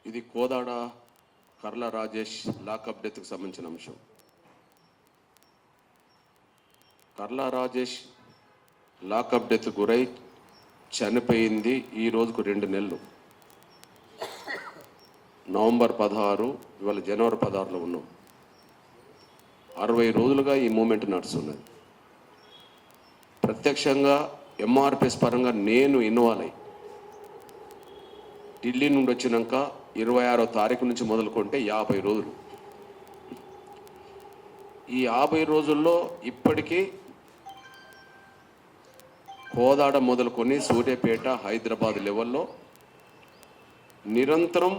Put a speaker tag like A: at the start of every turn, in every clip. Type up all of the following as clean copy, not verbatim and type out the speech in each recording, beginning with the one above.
A: ఇది కోదాడ కర్ల రాజేష్ లాకప్ డెత్కి సంబంధించిన అంశం. కర్ల రాజేష్ లాకప్ డెత్ గురై చనిపోయింది ఈ రోజుకు 2 నెలలు. నవంబర్ 16, ఇవాళ జనవరి 16లో ఉన్నాం. 60 రోజులుగా ఈ మూమెంట్ నడుస్తున్నది. ప్రత్యక్షంగా ఎంఆర్పిఎస్ పరంగా నేను ఇన్వాల్వ్ అయ్యి ఢిల్లీ నుండి వచ్చినాక 26వ తారీఖు నుంచి మొదలుకుంటే 50 రోజులు. ఈ 50 రోజుల్లో ఇప్పటికీ కోదాడ మొదలుకొని సూర్యాపేట, హైదరాబాద్ లెవెల్లో నిరంతరం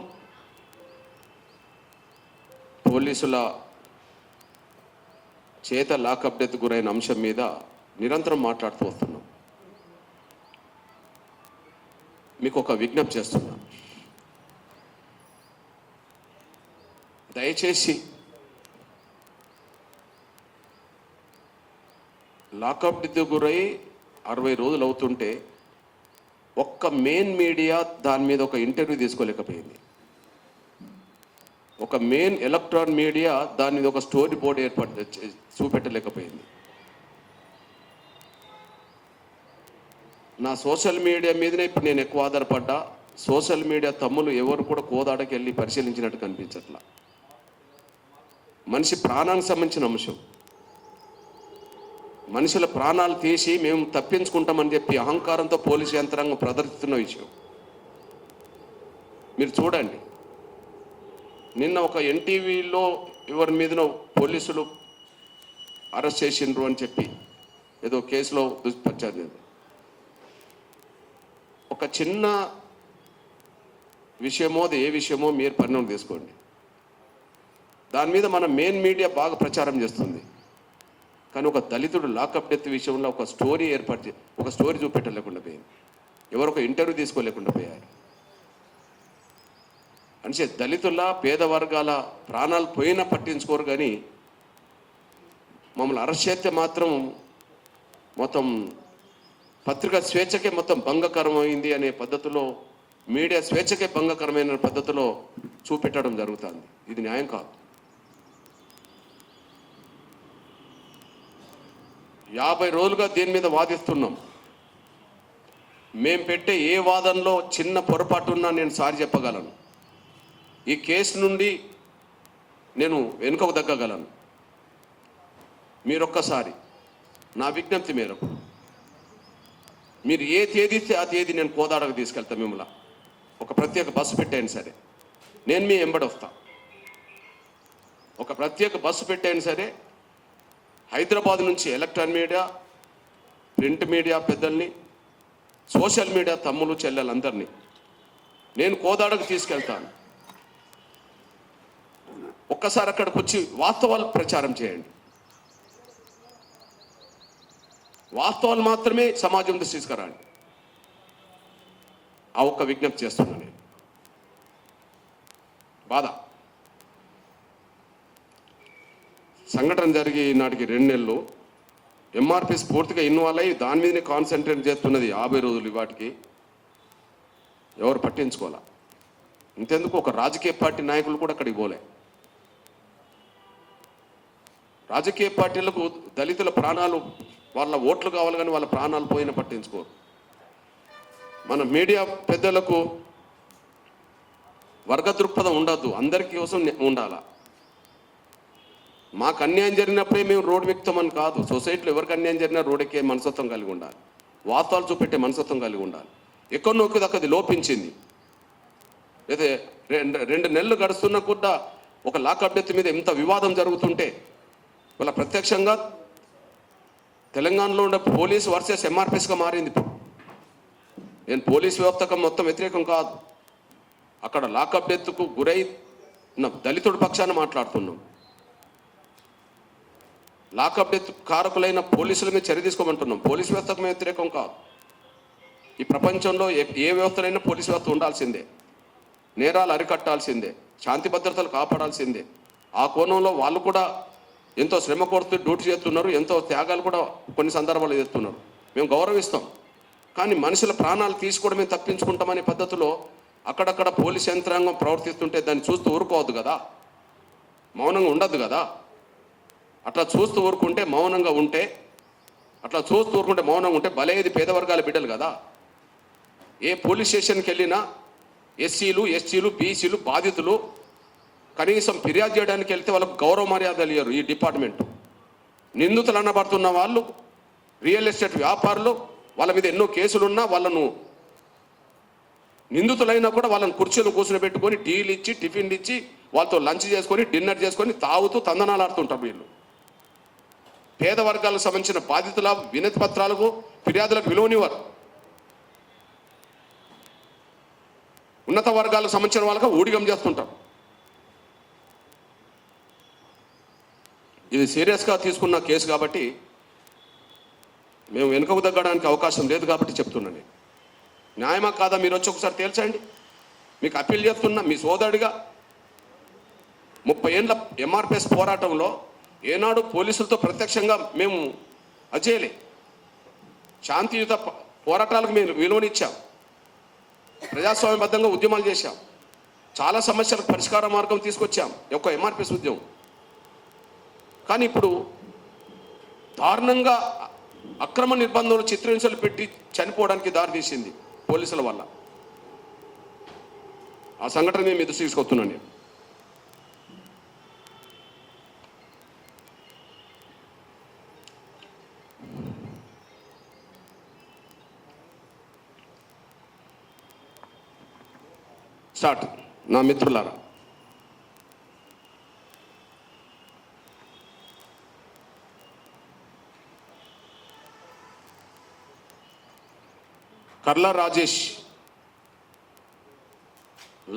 A: పోలీసుల చేత లాకప్ డెత్ గురైన అంశం మీద నిరంతరం మాట్లాడుతూ వస్తున్నాం. మీకు ఒక విజ్ఞప్తి చేస్తున్నా, దయచేసి లాకప్ డెత్ గురై 60 రోజులు అవుతుంటే ఒక్క మెయిన్ మీడియా దాని మీద ఒక ఇంటర్వ్యూ తీసుకోలేకపోయింది. ఒక మెయిన్ ఎలక్ట్రాన్ మీడియా దాని మీద ఒక స్టోరీ బోర్డు చూపెట్టలేకపోయింది. నా సోషల్ మీడియా మీదనే ఇప్పుడు నేను ఎక్కువ ఆధారపడ్డా. సోషల్ మీడియా తమ్ములు ఎవరు కూడా కోదాడకి వెళ్ళి పరిశీలించినట్టు కనిపించట్లా. మనిషి ప్రాణానికి సంబంధించిన అంశం. మనుషుల ప్రాణాలు తీసి మేము తప్పించుకుంటామని చెప్పి అహంకారంతో పోలీసు యంత్రాంగం ప్రదర్శిస్తున్న విషయం మీరు చూడండి. నిన్న ఒక ఎన్టీవీలో ఎవరి మీదనో పోలీసులు అరెస్ట్ చేసిండ్రు అని చెప్పి ఏదో కేసులో దుష్ప్రచారం. ఒక చిన్న విషయమో అది ఏ విషయమో మీరు పరిణామం తీసుకోండి. దాని మీద మన మెయిన్ మీడియా బాగా ప్రచారం చేస్తుంది. కానీ ఒక దళితుడు లాకప్ డెత్ విషయంలో ఒక స్టోరీ ఒక స్టోరీ చూపెట్టలేకుండా పోయింది. ఎవరొక ఇంటర్వ్యూ తీసుకోలేకుండా పోయారు. అంటే దళితుల పేద వర్గాల ప్రాణాలు పోయినా పట్టించుకోరు. కానీ మమ్మల్ని అరెస్ట్ చేస్తే మాత్రం మొత్తం పత్రికా స్వేచ్ఛకే మొత్తం భంగకరమైంది అనే పద్ధతిలో, మీడియా స్వేచ్ఛకే భంగకరమైన పద్ధతిలో చూపెట్టడం జరుగుతుంది. ఇది న్యాయం కాదు. 50 రోజులుగా దీని మీద వాదిస్తున్నాం. మేము పెట్టే ఏ వాదనలో చిన్న పొరపాటు ఉన్నా నేను సారి చెప్పగలను. ఈ కేసు నుండి నేను వెనుకకు తగ్గగలను. మీరొక్కసారి నా విజ్ఞప్తి మేరకు మీరు ఏ తేదీ ఇస్తే ఆ తేదీ నేను కోదాడకు తీసుకెళ్తాను. మిమ్మల్ని ఒక ప్రత్యేక బస్సు పెట్టాను సరే, నేను మీ ఎంబడి వస్తా. ఒక ప్రత్యేక బస్సు పెట్టాను సరే, హైదరాబాద్ నుంచి ఎలక్ట్రానిక్ మీడియా, ప్రింట్ మీడియా పెద్దల్ని, సోషల్ మీడియా తమ్ములు చెల్లెలందరినీ నేను కోదాడకు తీసుకెళ్తాను. ఒక్కసారి అక్కడికి వచ్చి వాస్తవాలు ప్రచారం చేయండి. వాస్తవాలు మాత్రమే సమాజం దృష్టి తీసుకురండి. ఆ ఒక్క విజ్ఞప్తి చేస్తున్నాను నేను. బాధ సంఘటన జరిగి నాటికి 2 నెలలు ఎంఆర్పిఎస్ పూర్తిగా ఇన్వాల్వ్ అయ్యి దాని మీదనే కాన్సన్ట్రేట్ చేస్తున్నది. 50 రోజులు వాటికి ఎవరు పట్టించుకోవాలా. ఇంతెందుకు ఒక రాజకీయ పార్టీ నాయకులు కూడా అక్కడికి పోలే. రాజకీయ పార్టీలకు దళితుల ప్రాణాలు, వాళ్ళ ఓట్లు కావాలి కానీ వాళ్ళ ప్రాణాలు పోయినా పట్టించుకోరు. మన మీడియా పెద్దలకు వర్గ దృక్పథం ఉండద్దు, అందరికీ కోసం ఉండాలా. మాకు అన్యాయం జరిగినప్పుడే మేము రోడ్డు ఎక్కుతామని కాదు. సొసైటీలో ఎవరికి అన్యాయం జరిగినా రోడ్ ఎక్కే మనస్తత్వం కలిగి ఉండాలి. వాస్తవాలు చూపెట్టే మనస్తత్వం కలిగి ఉండాలి. ఎక్కడనొక్కి అది లోపించింది. అయితే 2 నెలలు గడుస్తున్నా కూడా ఒక లాకప్ డెత్ మీద ఎంత వివాదం జరుగుతుంటే వాళ్ళ ప్రత్యక్షంగా తెలంగాణలో ఉండే పోలీసు వర్సెస్ ఎంఆర్పిఎస్గా మారింది. ఇప్పుడు నేను పోలీసు వ్యవస్థకు మొత్తం వ్యతిరేకం కాదు. అక్కడ లాకప్ డెత్కు గురై దళితుడి పక్షాన మాట్లాడుతున్నాం. లాకప్ డెత్ కారకులైన పోలీసుల మీద చర్య తీసుకోమంటున్నాం. పోలీసు వ్యవస్థకు మేము వ్యతిరేకం కాదు. ఈ ప్రపంచంలో ఏ వ్యవస్థలైనా పోలీసు వ్యవస్థ ఉండాల్సిందే. నేరాలు అరికట్టాల్సిందే, శాంతి భద్రతలు కాపాడాల్సిందే. ఆ కోణంలో వాళ్ళు కూడా ఎంతో శ్రమ కొడుతూ డ్యూటీ చేస్తున్నారు. ఎంతో త్యాగాలు కూడా కొన్ని సందర్భాలు చేస్తున్నారు. మేము గౌరవిస్తాం. కానీ మనుషుల ప్రాణాలు తీసుకోవడమే తప్పించుకుంటామనే పద్ధతిలో అక్కడక్కడ పోలీస్ యంత్రాంగం ప్రవర్తిస్తుంటే దాన్ని చూస్తూ ఊరుకోవద్దు కదా, మౌనంగా ఉండద్దు కదా. అట్లా చూస్తూ ఊరుకుంటే మౌనంగా ఉంటే బలేది పేద వర్గాల బిడ్డలు కదా. ఏ పోలీస్ స్టేషన్కి వెళ్ళినా ఎస్సీలు, ఎస్టీలు, బీసీలు బాధితులు కనీసం ఫిర్యాదు చేయడానికి వెళ్తే వాళ్ళకు గౌరవ మర్యాదలు ఇయ్యరు ఈ డిపార్ట్మెంట్. నిందితులు అనబడుతున్న వాళ్ళు రియల్ ఎస్టేట్ వ్యాపారులు, వాళ్ళ మీద ఎన్నో కేసులున్నా వాళ్ళను నిందితులైనా కూడా వాళ్ళని కుర్చీలు కూర్చుని పెట్టుకొని టీలు ఇచ్చి టిఫిన్లు ఇచ్చి వాళ్ళతో లంచ్ చేసుకొని డిన్నర్ చేసుకొని తాగుతూ తందనాలు ఆడుతుంటారు వీళ్ళు. పేద వర్గాలకు సంబంధించిన బాధితుల వినతి పత్రాలకు ఫిర్యాదులకు విలువనివ్వరు. ఉన్నత వర్గాలకు సంబంధించిన వాళ్ళకి ఊడిగం చేస్తుంటారు. ఇది సీరియస్గా తీసుకున్న కేసు కాబట్టి మేము వెనుకకు తగ్గడానికి అవకాశం లేదు కాబట్టి చెప్తున్నాను. న్యాయమా కాదా మీరు వచ్చి ఒకసారి తేల్చండి. మీకు అప్పీల్ చేస్తున్నా, మీ సోదరుడిగా 30 ఏళ్ళ ఎంఆర్పిఎస్ పోరాటంలో ఏనాడు పోలీసులతో ప్రత్యక్షంగా మేము అజేయలే. శాంతియుత పోరాటాలకు మేము విలువనిచ్చాం, ప్రజాస్వామ్యబద్ధంగా ఉద్యమాలు చేశాం, చాలా సమస్యలకు పరిష్కార మార్గం తీసుకొచ్చాం ఒక ఎంఆర్పిఎస్ ఉద్యమం. కానీ ఇప్పుడు దారుణంగా అక్రమ నిర్బంధంలో చిత్రహింసలు పెట్టి చనిపోవడానికి దారితీసింది పోలీసుల వల్ల. ఆ సంఘటన మేము ఎదురు తీసుకొస్తున్నాను నేను. స్టార్ట్. నా మిత్రులారా, కర్ల రాజేష్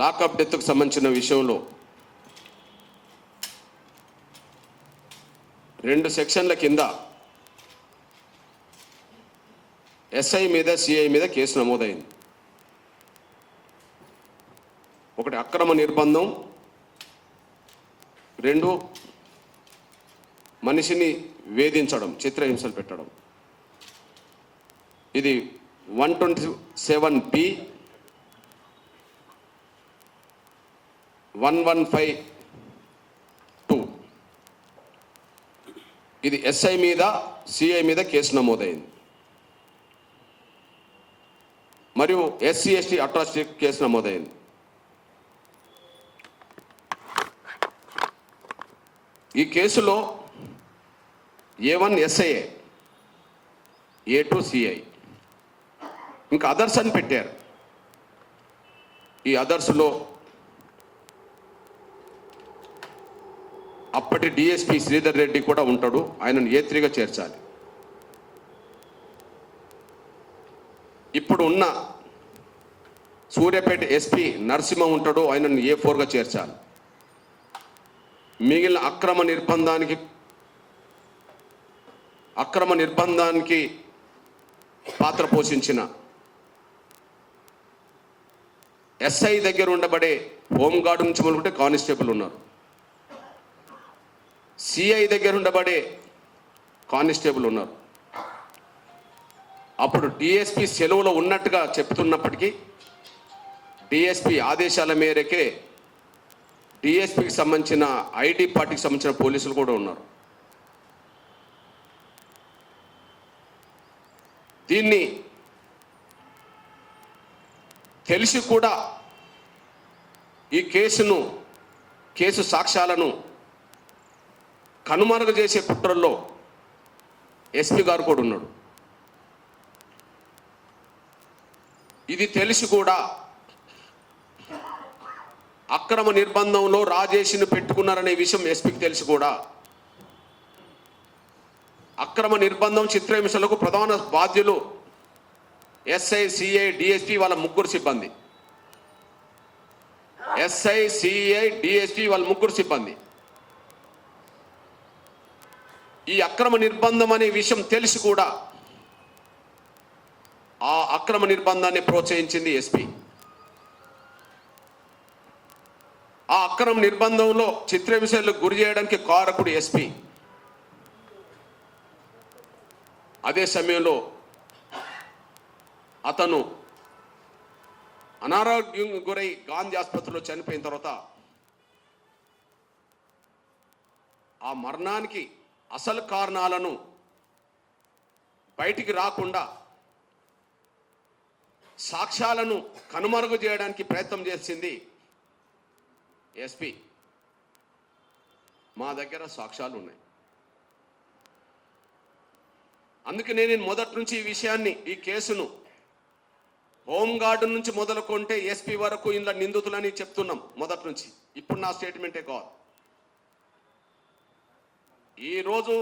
A: లాకప్ డెత్కు సంబంధించిన విషయంలో 2 సెక్షన్ల కింద ఎస్ఐ మీద సిఐ మీద కేసు నమోదైంది. ఒకటి అక్రమ నిర్బంధం, 2 మనిషిని వేధించడం, చిత్రహింసలు పెట్టడం. ఇది 127B 1152. ఇది ఎస్ఐ మీద సిఐ మీద కేసు నమోదైంది. మరియు ఎస్సీ ఎస్టీ అట్రాసిటీ కేసు నమోదైంది. ఈ కేసులో A1 ఎస్ఐఏ, A2 సిఐ, ఇంకా అదర్స్ అని పెట్టారు. ఈ అదర్స్లో అప్పటి డిఎస్పి శ్రీధర్ రెడ్డి కూడా ఉంటాడు, ఆయనను A3గా చేర్చాలి. ఇప్పుడు ఉన్న సూర్యాపేట ఎస్పీ నరసింహ ఉంటాడు, ఆయనను A4గా చేర్చాలి. మిగిలిన అక్రమ నిర్బంధానికి పాత్ర పోషించిన ఎస్ఐ దగ్గర ఉండబడే హోంగార్డు నుంచి మొదలుకుంటే కానిస్టేబుల్ ఉన్నారు, సిఐ దగ్గర ఉండబడే కానిస్టేబుల్ ఉన్నారు. అప్పుడు డిఎస్పి సెలవులో ఉన్నట్టుగా చెప్తున్నప్పటికీ డిఎస్పి ఆదేశాల మేరకే డిఎస్పికి సంబంధించిన ఐడి పార్టీకి సంబంధించిన పోలీసులు కూడా ఉన్నారు. దీన్ని తెలిసి కూడా ఈ కేసు సాక్ష్యాలను కనుమరుగు చేసే కుట్రల్లో ఎస్పీ గారు కూడా ఉన్నాడు. ఇది తెలిసి కూడా అక్రమ నిర్బంధంలో రాజేష్ను పెట్టుకున్నారనే విషయం ఎస్పీకి తెలిసి కూడా అక్రమ నిర్బంధం చిత్రహింసలకు ప్రధాన బాధ్యులు ఎస్ఐ సిఐ డిఎస్పీ వాళ్ళ 3 సిబ్బంది. ఎస్ఐ సిఐ డిఎస్పీ వాళ్ళ 3 సిబ్బంది. ఈ అక్రమ నిర్బంధం అనే విషయం తెలిసి కూడా ఆ అక్రమ నిర్బంధాన్ని ప్రోత్సహించింది ఎస్పీ. ఆ అక్రమ నిర్బంధంలో చిత్రహింసలకు గురి చేయడానికి కారకుడు ఎస్పీ. అదే సమయంలో అతను అనారోగ్యం గురై గాంధీ ఆసుపత్రిలో చనిపోయిన తర్వాత ఆ మరణానికి అసలు కారణాలను బయటికి రాకుండా సాక్ష్యాలను కనుమరుగు చేయడానికి ప్రయత్నం చేసింది ఎస్పీ. మా దగ్గర సాక్ష్యాలు ఉన్నాయి. అందుకనే నేను మొదటి నుంచి ఈ విషయాన్ని, ఈ కేసును హోంగార్డు నుంచి మొదలుకుంటే ఎస్పీ వరకు ఇందులో నిందితులని చెప్తున్నాం మొదటి నుంచి. ఇప్పుడు నా స్టేట్మెంటే కాదు. ఈరోజు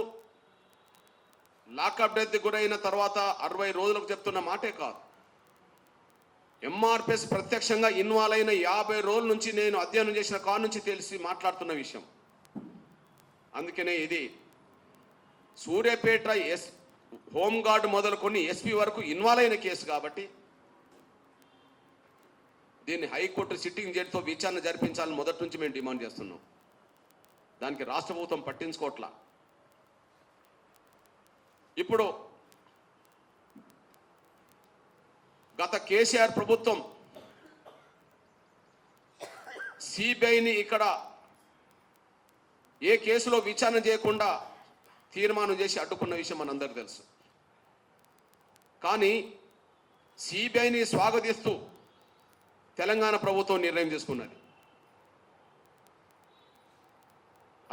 A: లాకప్ డెత్ గురైన తర్వాత 60 రోజులకు చెప్తున్న మాటే కాదు. ఎంఆర్పిఎస్ ప్రత్యక్షంగా ఇన్వాల్వ్ అయిన 50 రోజుల నుంచి నేను అధ్యయనం చేసిన కాడ నుంచి తెలిసి మాట్లాడుతున్న విషయం. అందుకనే ఇది సూర్యాపేట హోంగార్డు మొదలుకొని ఎస్పీ వరకు ఇన్వాల్వ్ అయిన కేసు కాబట్టి దీన్ని హైకోర్టు సిట్టింగ్ జడ్జితో విచారణ జరిపించాలని మొదటి నుంచి మేము డిమాండ్ చేస్తున్నాం. దానికి రాష్ట్ర ప్రభుత్వం పట్టించుకోవట్లా. ఇప్పుడు గత కేసీఆర్ ప్రభుత్వం సిబిఐని ఇక్కడ ఏ కేసులో విచారణ చేయకుండా తీర్మానం చేసి అడ్డుకున్న విషయం మనందరికీ తెలుసు. కానీ సిబిఐని స్వాగతిస్తూ తెలంగాణ ప్రభుత్వం నిర్ణయం తీసుకున్నది.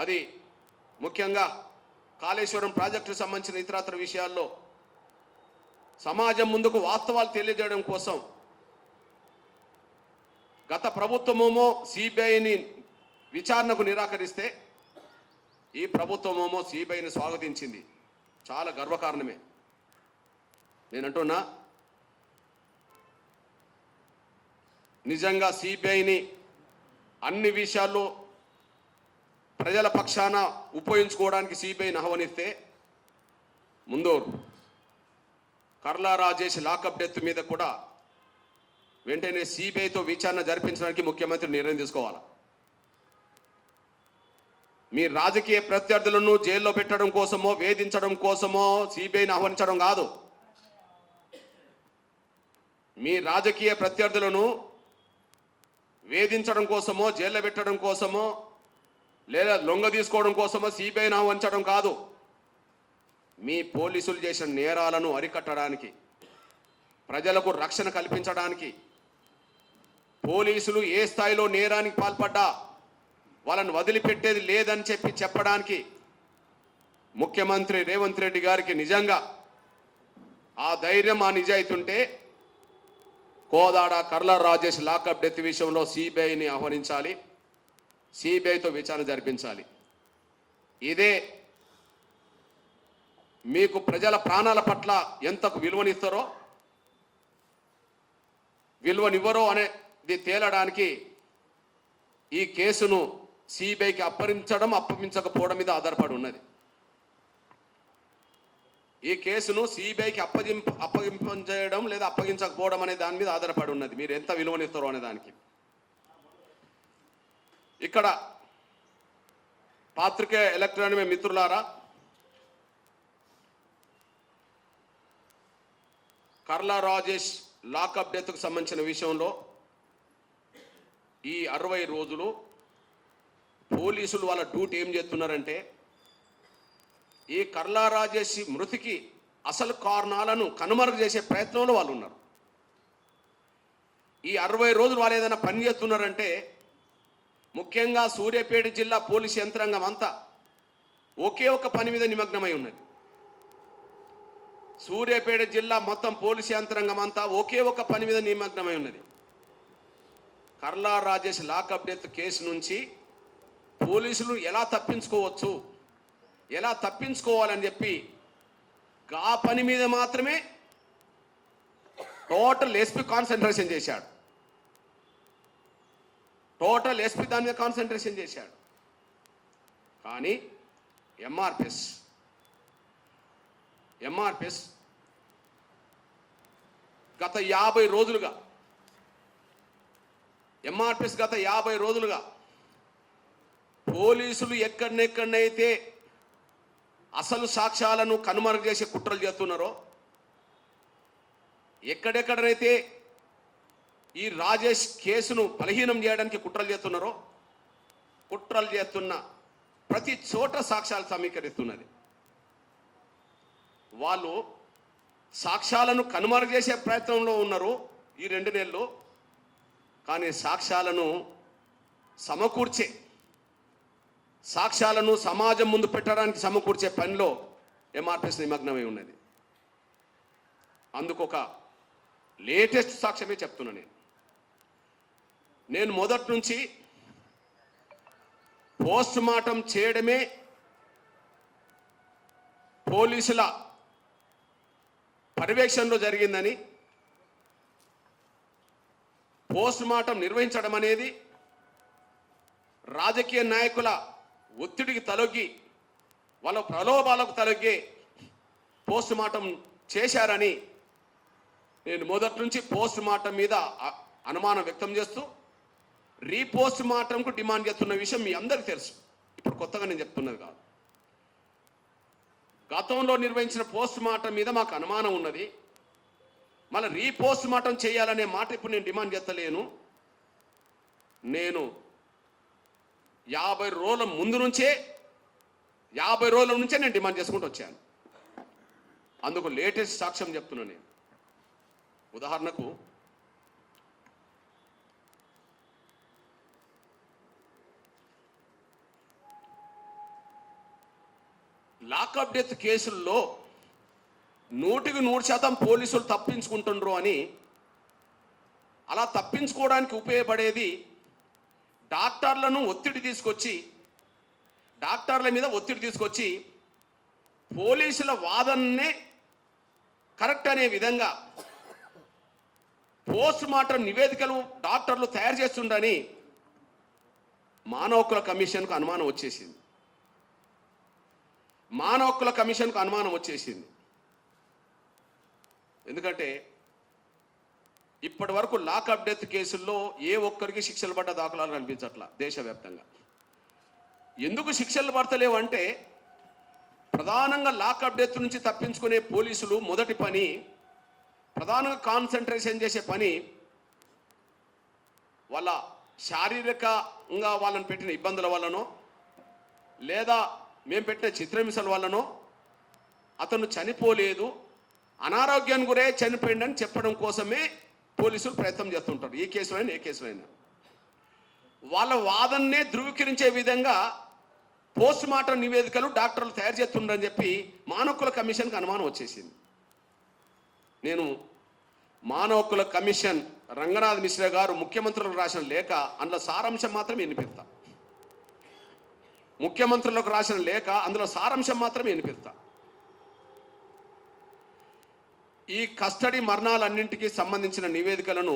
A: అది ముఖ్యంగా కాళేశ్వరం ప్రాజెక్టుకు సంబంధించిన ఇతరత్ర విషయాల్లో సమాజం ముందుకు వాస్తవాలు తెలియజేయడం కోసం గత ప్రభుత్వమేమో సిబిఐని విచారణకు నిరాకరిస్తే ఈ ప్రభుత్వమేమో సిబిఐని స్వాగతించింది. చాలా గర్వకారణమే. నేనంటున్నా, నిజంగా సిబిఐని అన్ని విషయాల్లో ప్రజల పక్షాన ఉపయోగించుకోవడానికి సిబిఐని ఆహ్వానిస్తే ముందు కర్లా రాజేష్ లాకప్ డెత్ మీద కూడా వెంటనే సిబిఐతో విచారణ జరిపించడానికి ముఖ్యమంత్రి నిర్ణయం తీసుకోవాలి. మీ రాజకీయ ప్రత్యర్థులను జైల్లో పెట్టడం కోసమో వేధించడం కోసమో సిబిఐని ఆహ్వానించడం కాదు. మీ రాజకీయ ప్రత్యర్థులను వేధించడం కోసమో జైల్లో పెట్టడం కోసమో లేదా లొంగ తీసుకోవడం కోసమో సిబిఐని ఆహ్వానించడం కాదు. మీ పోలీసులు చేసిన నేరాలను అరికట్టడానికి, ప్రజలకు రక్షణ కల్పించడానికి, పోలీసులు ఏ స్థాయిలో నేరానికి పాల్పడ్డా వాళ్ళని వదిలిపెట్టేది లేదని చెప్పడానికి ముఖ్యమంత్రి రేవంత్ రెడ్డి గారికి నిజంగా ఆ ధైర్యం, ఆ నిజాయితీ ఉంటే కోదాడ కర్లా రాజేష్ లాకప్ డెత్ విషయంలో సిబిఐని ఆహ్వానించాలి, సిబిఐతో విచారణ జరిపించాలి. ఇదే మీకు ప్రజల ప్రాణాల పట్ల ఎంతకు విలువనిస్తారో విలువనివ్వరో అనేది తేలడానికి ఈ కేసును సిబిఐకి అప్పగించకపోవడం మీద ఆధారపడి ఉన్నది. ఈ కేసును సిబిఐకి అప్పగించడం లేదా అప్పగించకపోవడం అనే దాని మీద ఆధారపడి ఉన్నది. మీరు ఎంత విలువనిస్తారో అనే దానికి. ఇక్కడ పాత్రికేయ ఎలక్ట్రానిక్ మిత్రులారా, కర్లా రాజేష్ లాకప్ డెత్కు సంబంధించిన విషయంలో ఈ 60 రోజులు పోలీసులు వాళ్ళ డ్యూటీ ఏం చేస్తున్నారంటే ఈ కర్లా రాజేష్ మృతికి అసలు కారణాలను కనుమరుగు చేసే ప్రయత్నంలో వాళ్ళు ఉన్నారు. ఈ 60 రోజులు వాళ్ళు ఏదైనా పని చేస్తున్నారంటే ముఖ్యంగా సూర్యాపేట జిల్లా పోలీసు యంత్రాంగం అంతా ఒకే ఒక పని మీద నిమగ్నమై ఉన్నది. సూర్యాపేట జిల్లా మొత్తం పోలీసు యంత్రాంగం అంతా ఒకే ఒక పని మీద నిమగ్నమై ఉన్నది. Karla Rajesh lockup death case నుంచి పోలీసులు ఎలా తప్పించుకోవాలని చెప్పి ఆ పని మీద మాత్రమే టోటల్ ఎస్పీ కాన్సన్ట్రేషన్ చేశాడు. దాని మీద కాన్సన్ట్రేషన్ చేశాడు. కానీ ఎంఆర్పిఎస్ గత 50 రోజులుగా పోలీసులు ఎక్కడెక్కడైతే అసలు సాక్ష్యాలను కనుమరుగు చేసే కుట్రలు చేస్తున్నారో, ఎక్కడెక్కడైతే ఈ రాజేష్ కేసును బలహీనం చేయడానికి కుట్రలు చేస్తున్న ప్రతి చోట సాక్ష్యాలు సమీకరిస్తున్నది. వాళ్ళు సాక్ష్యాలను కనుమరుగు చేసే ప్రయత్నంలో ఉన్నారు ఈ 2 నెలలు. కానీ సాక్ష్యాలను సమకూర్చే, సాక్ష్యాలను సమాజం ముందు పెట్టడానికి సమకూర్చే పనిలో ఎంఆర్పిఎస్ నిమగ్నమై ఉన్నది. అందుకొక లేటెస్ట్ సాక్ష్యమే చెప్తున్నా. నేను మొదటి నుంచి పోస్ట్ మార్టం చేయడమే పోలీసుల పర్యవేక్షణలో జరిగిందని, పోస్ట్ మార్టం నిర్వహించడం అనేది రాజకీయ నాయకుల ఒత్తిడికి తలొగ్గి, వాళ్ళ ప్రలోభాలకు తలొగ్గి పోస్ట్ మార్టం చేశారని నేను మొదటి నుంచి పోస్ట్ మార్టం మీద అనుమానం వ్యక్తం చేస్తూ రీపోస్ట్ మార్టంకు డిమాండ్ చేస్తున్న విషయం మీ అందరికీ తెలుసు. ఇప్పుడు కొత్తగా నేను చెప్తున్నది కాదు. గతంలో నిర్వహించిన పోస్ట్ మార్టం మీద మాకు అనుమానం ఉన్నది. మళ్ళీ రీపోస్ట్ మార్టం చేయాలనే మాట ఇప్పుడు నేను డిమాండ్ చేస్తలేను. నేను 50 రోజుల ముందు నుంచే 50 రోజుల నుంచే నేను డిమాండ్ చేసుకుంటూ వచ్చాను. అందుకు లేటెస్ట్ సాక్ష్యం చెప్తున్నాను నేను. ఉదాహరణకు లాకప్ డెత్ కేసుల్లో 100% పోలీసులు తప్పించుకుంటుండ్రు అని, అలా తప్పించుకోవడానికి ఉపయోగపడేది డాక్టర్ల మీద ఒత్తిడి తీసుకొచ్చి పోలీసుల వాదననే కరెక్ట్ అనే విధంగా పోస్ట్ మార్టం నివేదికలు డాక్టర్లు తయారు చేస్తుండని మానవ హక్కుల కమిషన్కు అనుమానం వచ్చేసింది. ఎందుకంటే ఇప్పటి వరకు లాకప్ డెత్ కేసుల్లో ఏ ఒక్కరికి శిక్షలు పడ్డ దాఖలాలు కనిపించట్లా దేశవ్యాప్తంగా. ఎందుకు శిక్షలు పడతలేవు అంటే, ప్రధానంగా లాకప్ డెత్ నుంచి తప్పించుకునే పోలీసులు మొదటి పని, ప్రధానంగా కాన్సన్ట్రేషన్ చేసే పని, వాళ్ళ శారీరకంగా వాళ్ళని పెట్టిన ఇబ్బందుల వల్లనో, లేదా మేము పెట్టిన చిత్రహింసల వల్లనో అతను చనిపోలేదు, అనారోగ్యానికి గురే చనిపోయిందని చెప్పడం కోసమే పోలీసులు ప్రయత్నం చేస్తుంటారు. ఏ కేసులో అయినా వాళ్ళ వాదననే ధృవీకరించే విధంగా పోస్ట్ మార్టం నివేదికలు డాక్టర్లు తయారు చేస్తుండని చెప్పి మానవ హక్కుల కమిషన్కి అనుమానం వచ్చేసింది. నేను మానవ హక్కుల కమిషన్ రంగనాథ్ మిశ్రా గారు ముఖ్యమంత్రులకు రాసిన లేఖ, అందులో సారాంశం మాత్రం వినిపిస్తా. ముఖ్యమంత్రులకు రాసిన లేఖ, అందులో సారాంశం మాత్రం వినిపిస్తా. ఈ కస్టడీ మరణాలన్నింటికీ సంబంధించిన నివేదికలను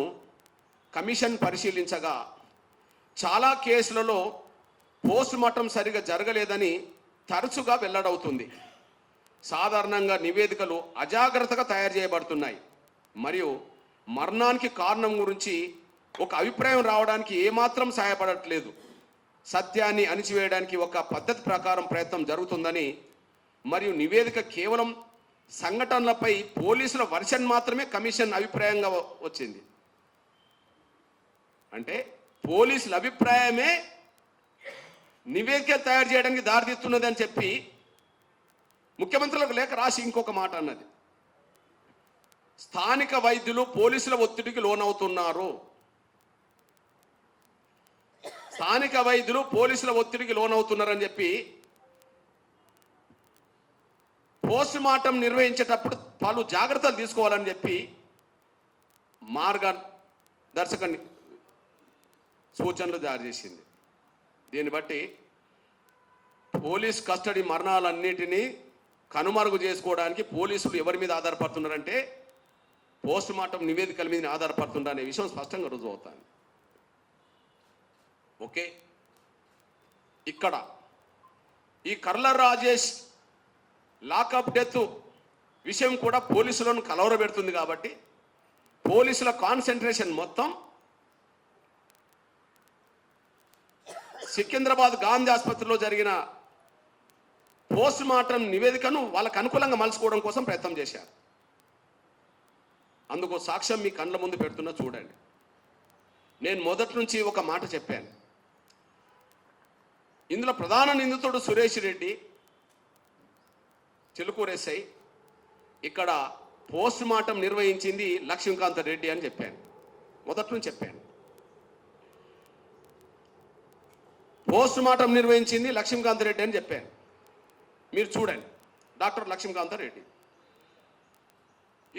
A: కమిషన్ పరిశీలించగా చాలా కేసులలో పోస్ట్ మార్టం సరిగా జరగలేదని తరచుగా వెల్లడవుతుంది. సాధారణంగా నివేదికలు అజాగ్రత్తగా తయారు చేయబడుతున్నాయి మరియు మరణానికి కారణం గురించి ఒక అభిప్రాయం రావడానికి ఏమాత్రం సహాయపడట్లేదు. సత్యాన్ని అణిచివేయడానికి ఒక పద్ధతి ప్రకారం ప్రయత్నం జరుగుతుందని మరియు నివేదిక కేవలం సంఘటనలపై పోలీసుల వర్షన్ మాత్రమే కమిషన్ అభిప్రాయంగా వచ్చింది. అంటే పోలీసుల అభిప్రాయమే నివేదిక తయారు చేయడానికి దారితీస్తున్నది అని చెప్పి ముఖ్యమంత్రులకు లేఖ రాసి ఇంకొక మాట అన్నది, స్థానిక వైద్యులు పోలీసుల ఒత్తిడికి లోనవుతున్నారు. స్థానిక వైద్యులు పోలీసుల ఒత్తిడికి లోనవుతున్నారని చెప్పి పోస్ట్ మార్టం నిర్వహించేటప్పుడు పలు జాగ్రత్తలు తీసుకోవాలని చెప్పి మార్గదర్శక సూచనలు జారీ చేసింది. దీన్ని బట్టి పోలీస్ కస్టడీ మరణాలన్నిటినీ కనుమరుగు చేసుకోవడానికి పోలీసులు ఎవరి మీద ఆధారపడుతున్నారంటే పోస్ట్ మార్టం నివేదికల మీద ఆధారపడుతుండ అనే విషయం స్పష్టంగా రుజువు అవుతాను. ఓకే, ఇక్కడ ఈ కర్ల రాజేష్ లాకప్ డెత్ విషయం కూడా పోలీసులను కలవరబెడుతుంది. కాబట్టి పోలీసుల కాన్సన్ట్రేషన్ మొత్తం సికింద్రాబాద్ గాంధీ ఆసుపత్రిలో జరిగిన పోస్ట్ మార్టం నివేదికను వాళ్ళకు అనుకూలంగా మలుచుకోవడం కోసం ప్రయత్నం చేశారు. అందుకు సాక్ష్యం మీ కళ్ళ ముందు పెడుతున్నా చూడండి. నేను మొదటి నుంచి ఒక మాట చెప్పాను. ఇందులో ప్రధాన నిందితుడు సురేష్ రెడ్డి, చిలుకూరు ఎస్ఐ. ఇక్కడ పోస్ట్ మార్టం నిర్వహించింది లక్ష్మీకాంత రెడ్డి అని చెప్పాను. మొదటి నుంచి చెప్పాను. పోస్ట్ మార్టం నిర్వహించింది లక్ష్మీకాంత రెడ్డి అని చెప్పాను. మీరు చూడండి, డాక్టర్ లక్ష్మీకాంత రెడ్డి.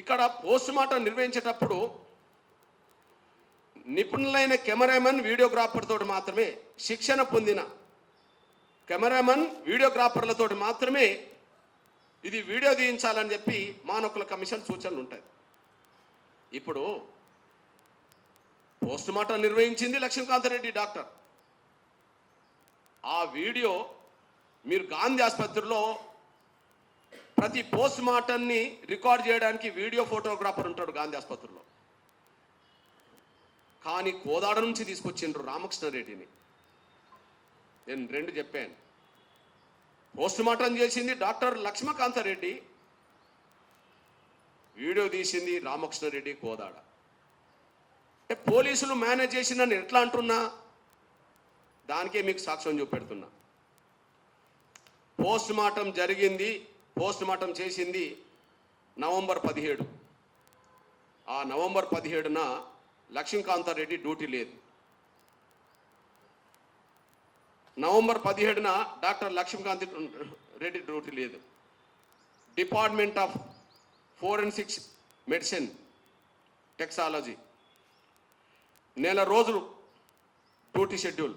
A: ఇక్కడ పోస్ట్ మార్టం నిర్వహించేటప్పుడు నిపుణులైన కెమెరామెన్ వీడియోగ్రాఫర్ తోటి మాత్రమే, శిక్షణ పొందిన కెమెరామెన్ వీడియోగ్రాఫర్లతో మాత్రమే ఇది వీడియో తీయించాలని చెప్పి మానవుల కమిషన్ సూచనలు ఉంటాయి. ఇప్పుడు పోస్ట్ మార్టం నిర్వహించింది లక్ష్మీకాంత రెడ్డి డాక్టర్. ఆ వీడియో మీరు గాంధీ ఆసుపత్రిలో ప్రతి పోస్ట్ మార్టంని రికార్డ్ చేయడానికి వీడియో ఫోటోగ్రాఫర్ ఉంటాడు గాంధీ ఆసుపత్రిలో. కానీ కోదాడ నుంచి తీసుకొచ్చిండ్రు రామకృష్ణారెడ్డిని. నేను రెండు చెప్పాను. పోస్ట్ మార్టం చేసింది డాక్టర్ లక్ష్మీకాంత రెడ్డి, వీడియో తీసింది రామకృష్ణారెడ్డి కోదాడ. అంటే పోలీసులు మేనేజ్ చేసిందని ఎట్లా అంటున్నా, దానికే మీకు సాక్ష్యం చూపెడుతున్నా. పోస్ట్ మార్టం జరిగింది, పోస్ట్ మార్టం చేసింది నవంబర్ 17. ఆ నవంబర్ 17న లక్ష్మీకాంత రెడ్డి డ్యూటీ లేదు. నవంబర్ 17న డాక్టర్ లక్ష్మీకాంత్ రెడ్డి డ్యూటీ లేదు. Department of forensics medicine technology నెల రోజులు డ్యూటీ షెడ్యూల్,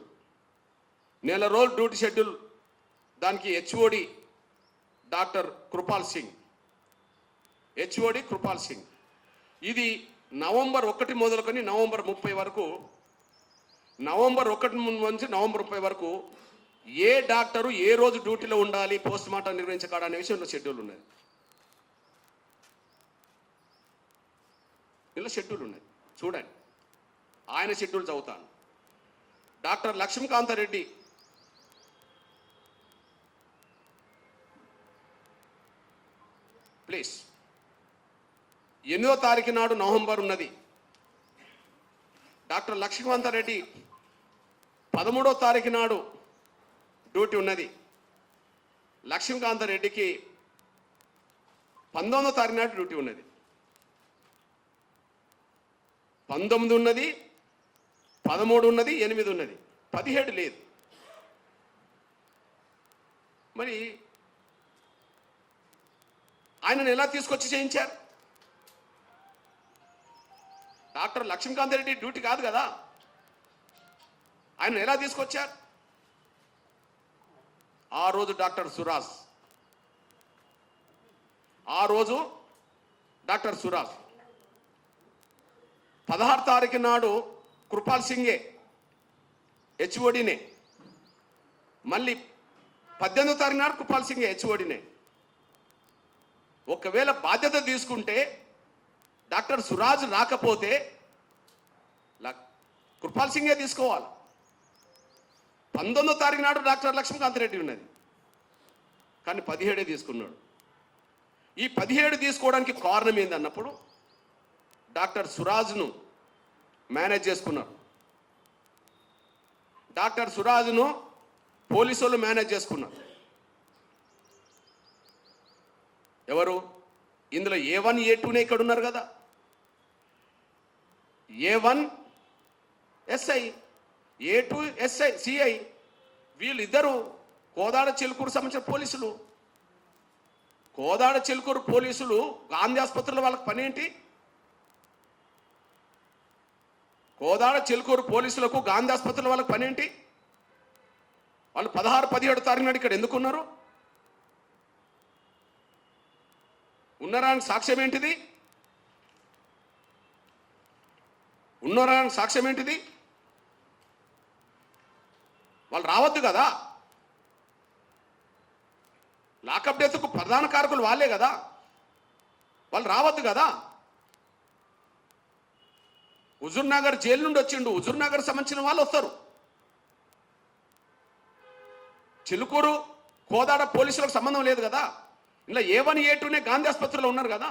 A: నెల రోజులు డ్యూటీ షెడ్యూల్. దానికి HOD doctor Kripal Singh, HOD Kripal Singh. ఇది నవంబర్ 1 మొదలుకొని నవంబర్ 30 వరకు, నవంబర్ 1 నుంచి నవంబర్ 30 వరకు ఏ డాక్టరు ఏ రోజు డ్యూటీలో ఉండాలి, పోస్ట్ మార్టం నిర్వహించకాడ అనే విషయంలో షెడ్యూల్ ఉన్నది. ఇలా షెడ్యూల్ ఉన్నది, చూడండి. ఆయన షెడ్యూల్ చదువుతాను. డాక్టర్ లక్ష్మీకాంత రెడ్డి ప్లీజ్ 8వ తారీఖు నాడు నవంబర్ ఉన్నది. డాక్టర్ లక్ష్మీకాంత రెడ్డి 13వ తారీఖు నాడు డ్యూటీ ఉన్నది. లక్ష్మీకాంత రెడ్డికి 19వ తారీఖు నాడు డ్యూటీ ఉన్నది. 19 ఉన్నది, 13 ఉన్నది, 8 ఉన్నది, 17 లేదు. మరి ఆయనను ఎలా తీసుకొచ్చి చేయించారు? డాక్టర్ లక్ష్మీకాంత రెడ్డి డ్యూటీ కాదు కదా, ఆయన ఎలా తీసుకొచ్చారు? ఆ రోజు డాక్టర్ సురాజ్, ఆ రోజు డాక్టర్ సురాజ్. 16 తారీఖు నాడు కృపాల్ సింగే హెచ్ఓడినే. మళ్ళీ 18వ తారీఖు నాడు కృపాల్ సింగే హెచ్ఓడినే. ఒకవేళ బాధ్యత తీసుకుంటే డాక్టర్ సురాజ్ రాకపోతే కృపాల్ సింగే తీసుకోవాలి. 19వ తారీఖు నాడు డాక్టర్ లక్ష్మీకాంత్ రెడ్డి ఉన్నది, కానీ 17 తీసుకున్నాడు. ఈ 17 తీసుకోవడానికి కారణం ఏందన్నప్పుడు డాక్టర్ సురాజ్ను మేనేజ్ చేసుకున్నారు. డాక్టర్ సురాజ్ను పోలీసు వాళ్ళు మేనేజ్ చేసుకున్నారు. ఎవరు? ఇందులో A1 A2నే ఇక్కడ ఉన్నారు కదా. A1 SI, A2 SI CI, వీళ్ళిద్దరూ కోదాడ చిలుకూరు సంబంధించిన పోలీసులు. కోదాడ చిలుకూరు పోలీసులు గాంధీ ఆసుపత్రిలో వాళ్ళకి పని ఏంటి? కోదాడ చిలుకూరు పోలీసులకు గాంధీ ఆసుపత్రిలో వాళ్ళకి పని ఏంటి? వాళ్ళు 16, 17 తారీఖు నాడు ఇక్కడ ఎందుకు ఉన్నారు? ఉన్నారానికి సాక్ష్యం ఏంటిది? ఉన్నారానికి సాక్ష్యం ఏంటిది? వాళ్ళు రావద్దు కదా. లాకప్ డెత్కు ప్రధాన కారకులు వాళ్ళే కదా, వాళ్ళు రావద్దు కదా. హుజూర్నగర్ జైలు నుండి వచ్చిండు, హుజూర్నగర్ సంబంధించిన వాళ్ళు వస్తారు. చిలుకూరు కోదాడ పోలీసులకు సంబంధం లేదు కదా. ఇలా A1 A2నే గాంధీ ఆసుపత్రిలో ఉన్నారు కదా.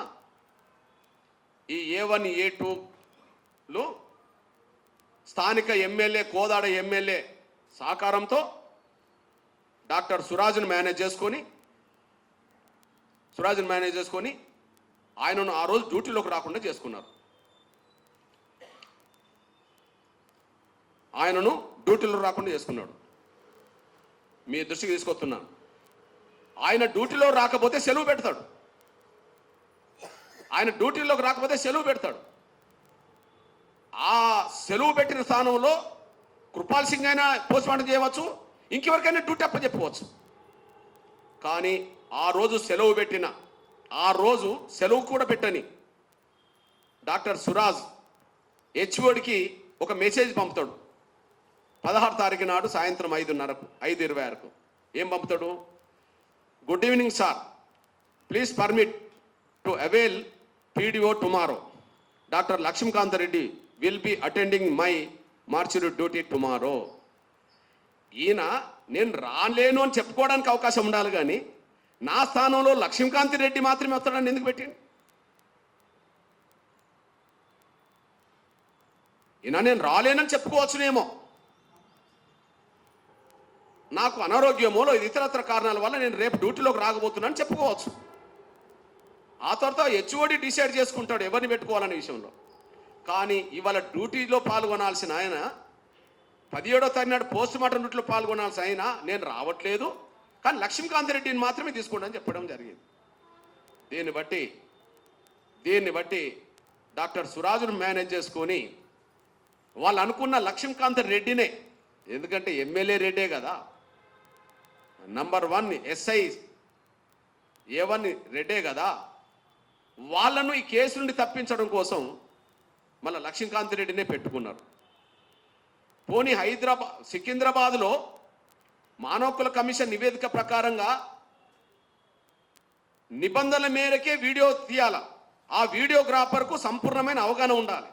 A: ఈ A1 A2లో స్థానిక ఎమ్మెల్యే కోదాడ ఎమ్మెల్యే సహకారంతో డాక్టర్ సురాజ్ను మేనేజ్ చేసుకొని ఆయనను ఆ రోజు డ్యూటీలోకి రాకుండా చేసుకున్నారు. ఆయనను డ్యూటీలో రాకుండా చేసుకున్నాడు. మీ దృష్టికి తీసుకొస్తున్నాను. ఆయన డ్యూటీలో రాకపోతే సెలవు పెడతాడు. ఆయన డ్యూటీలోకి రాకపోతే సెలవు పెడతాడు. ఆ సెలవు పెట్టిన స్థానంలో కృపాల్ సింగ్ అయినా పోస్ట్మార్టం చేయవచ్చు, ఇంకెవరికైనా డ్యూటీ అప్పచెప్పవచ్చు. కానీ ఆ రోజు సెలవు కూడా పెట్టని డాక్టర్ సురాజ్ హెచ్ఓడికి ఒక మెసేజ్ పంపుతాడు. 16 తారీఖు నాడు సాయంత్రం 5:26కు ఏం పంపుతాడు? Good evening sir, please permit to avail PDO tomorrow. Doctor Lakshmikanth Reddy will be attending my mortuary duty tomorrow. ఈయన నేను రాలేను అని చెప్పుకోవడానికి అవకాశం ఉండాలి, కానీ నా స్థానంలో లక్ష్మీకాంత్ రెడ్డి మాత్రమే వస్తాడని ఎందుకు పెట్టిండు? ఈయన నేను రాలేనని చెప్పుకోవచ్చునేమో, నాకు అనారోగ్యమో ఇతరత్ర కారణాల వల్ల నేను రేపు డ్యూటీలోకి రాకపోతున్నాను చెప్పుకోవచ్చు. ఆ తర్వాత హెచ్ఓడి డిసైడ్ చేసుకుంటాడు ఎవరిని పెట్టుకోవాలనే విషయంలో. కానీ ఇవాళ డ్యూటీలో పాల్గొనాల్సిన ఆయన 17వ తారీఖు నాడు పోస్ట్మార్టం డ్యూటీలో పాల్గొనాల్సిన ఆయన నేను రావట్లేదు, కానీ లక్ష్మీకాంత్ రెడ్డిని మాత్రమే తీసుకోండి అని చెప్పడం జరిగింది. దీన్ని బట్టి డాక్టర్ సురాజును మేనేజ్ చేసుకొని వాళ్ళు అనుకున్న లక్ష్మీకాంత్ రెడ్డినే, ఎందుకంటే ఎమ్మెల్యే రెడ్డే కదా, నంబర్ 1 SI A1 రెడ్డే కదా, వాళ్ళను ఈ కేసు నుండి తప్పించడం కోసం మళ్ళీ లక్ష్మీకాంత్ రెడ్డినే పెట్టుకున్నారు. పోనీ సికింద్రాబాద్లో మానవ హక్కుల కమిషన్ నివేదిక ప్రకారంగా నిబంధనల మేరకే వీడియో తీయాల. ఆ వీడియోగ్రాఫర్కు సంపూర్ణమైన అవగాహన ఉండాలి,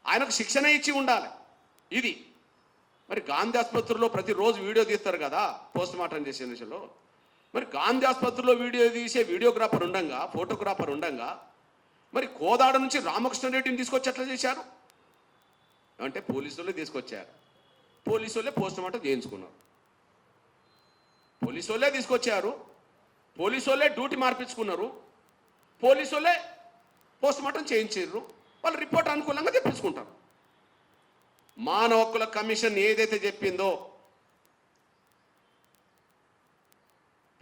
A: ఆయనకు శిక్షణ ఇచ్చి ఉండాలి. ఇది మరి గాంధీ ఆసుపత్రిలో ప్రతిరోజు వీడియో తీస్తారు కదా పోస్ట్మార్టం చేసే విషయంలో. మరి గాంధీ ఆసుపత్రిలో వీడియో తీసే వీడియోగ్రాఫర్ ఉండంగా, ఫోటోగ్రాఫర్ ఉండంగా, మరి కోదాడ నుంచి రామకృష్ణారెడ్డిని తీసుకొచ్చి ఎట్లా చేశారు అంటే పోలీసులే తీసుకొచ్చారు. పోలీసులే పోస్ట్మార్టం చేయించుకున్నారు. పోలీసులే తీసుకొచ్చారు, పోలీసులే డ్యూటీ మార్పించుకున్నారు, పోలీసులే పోస్ట్మార్టం చేయించారు. వాళ్ళు రిపోర్ట్ అనుకూలంగా తెప్పించుకుంటారు. మానవ హక్కుల కమిషన్ ఏదైతే చెప్పిందో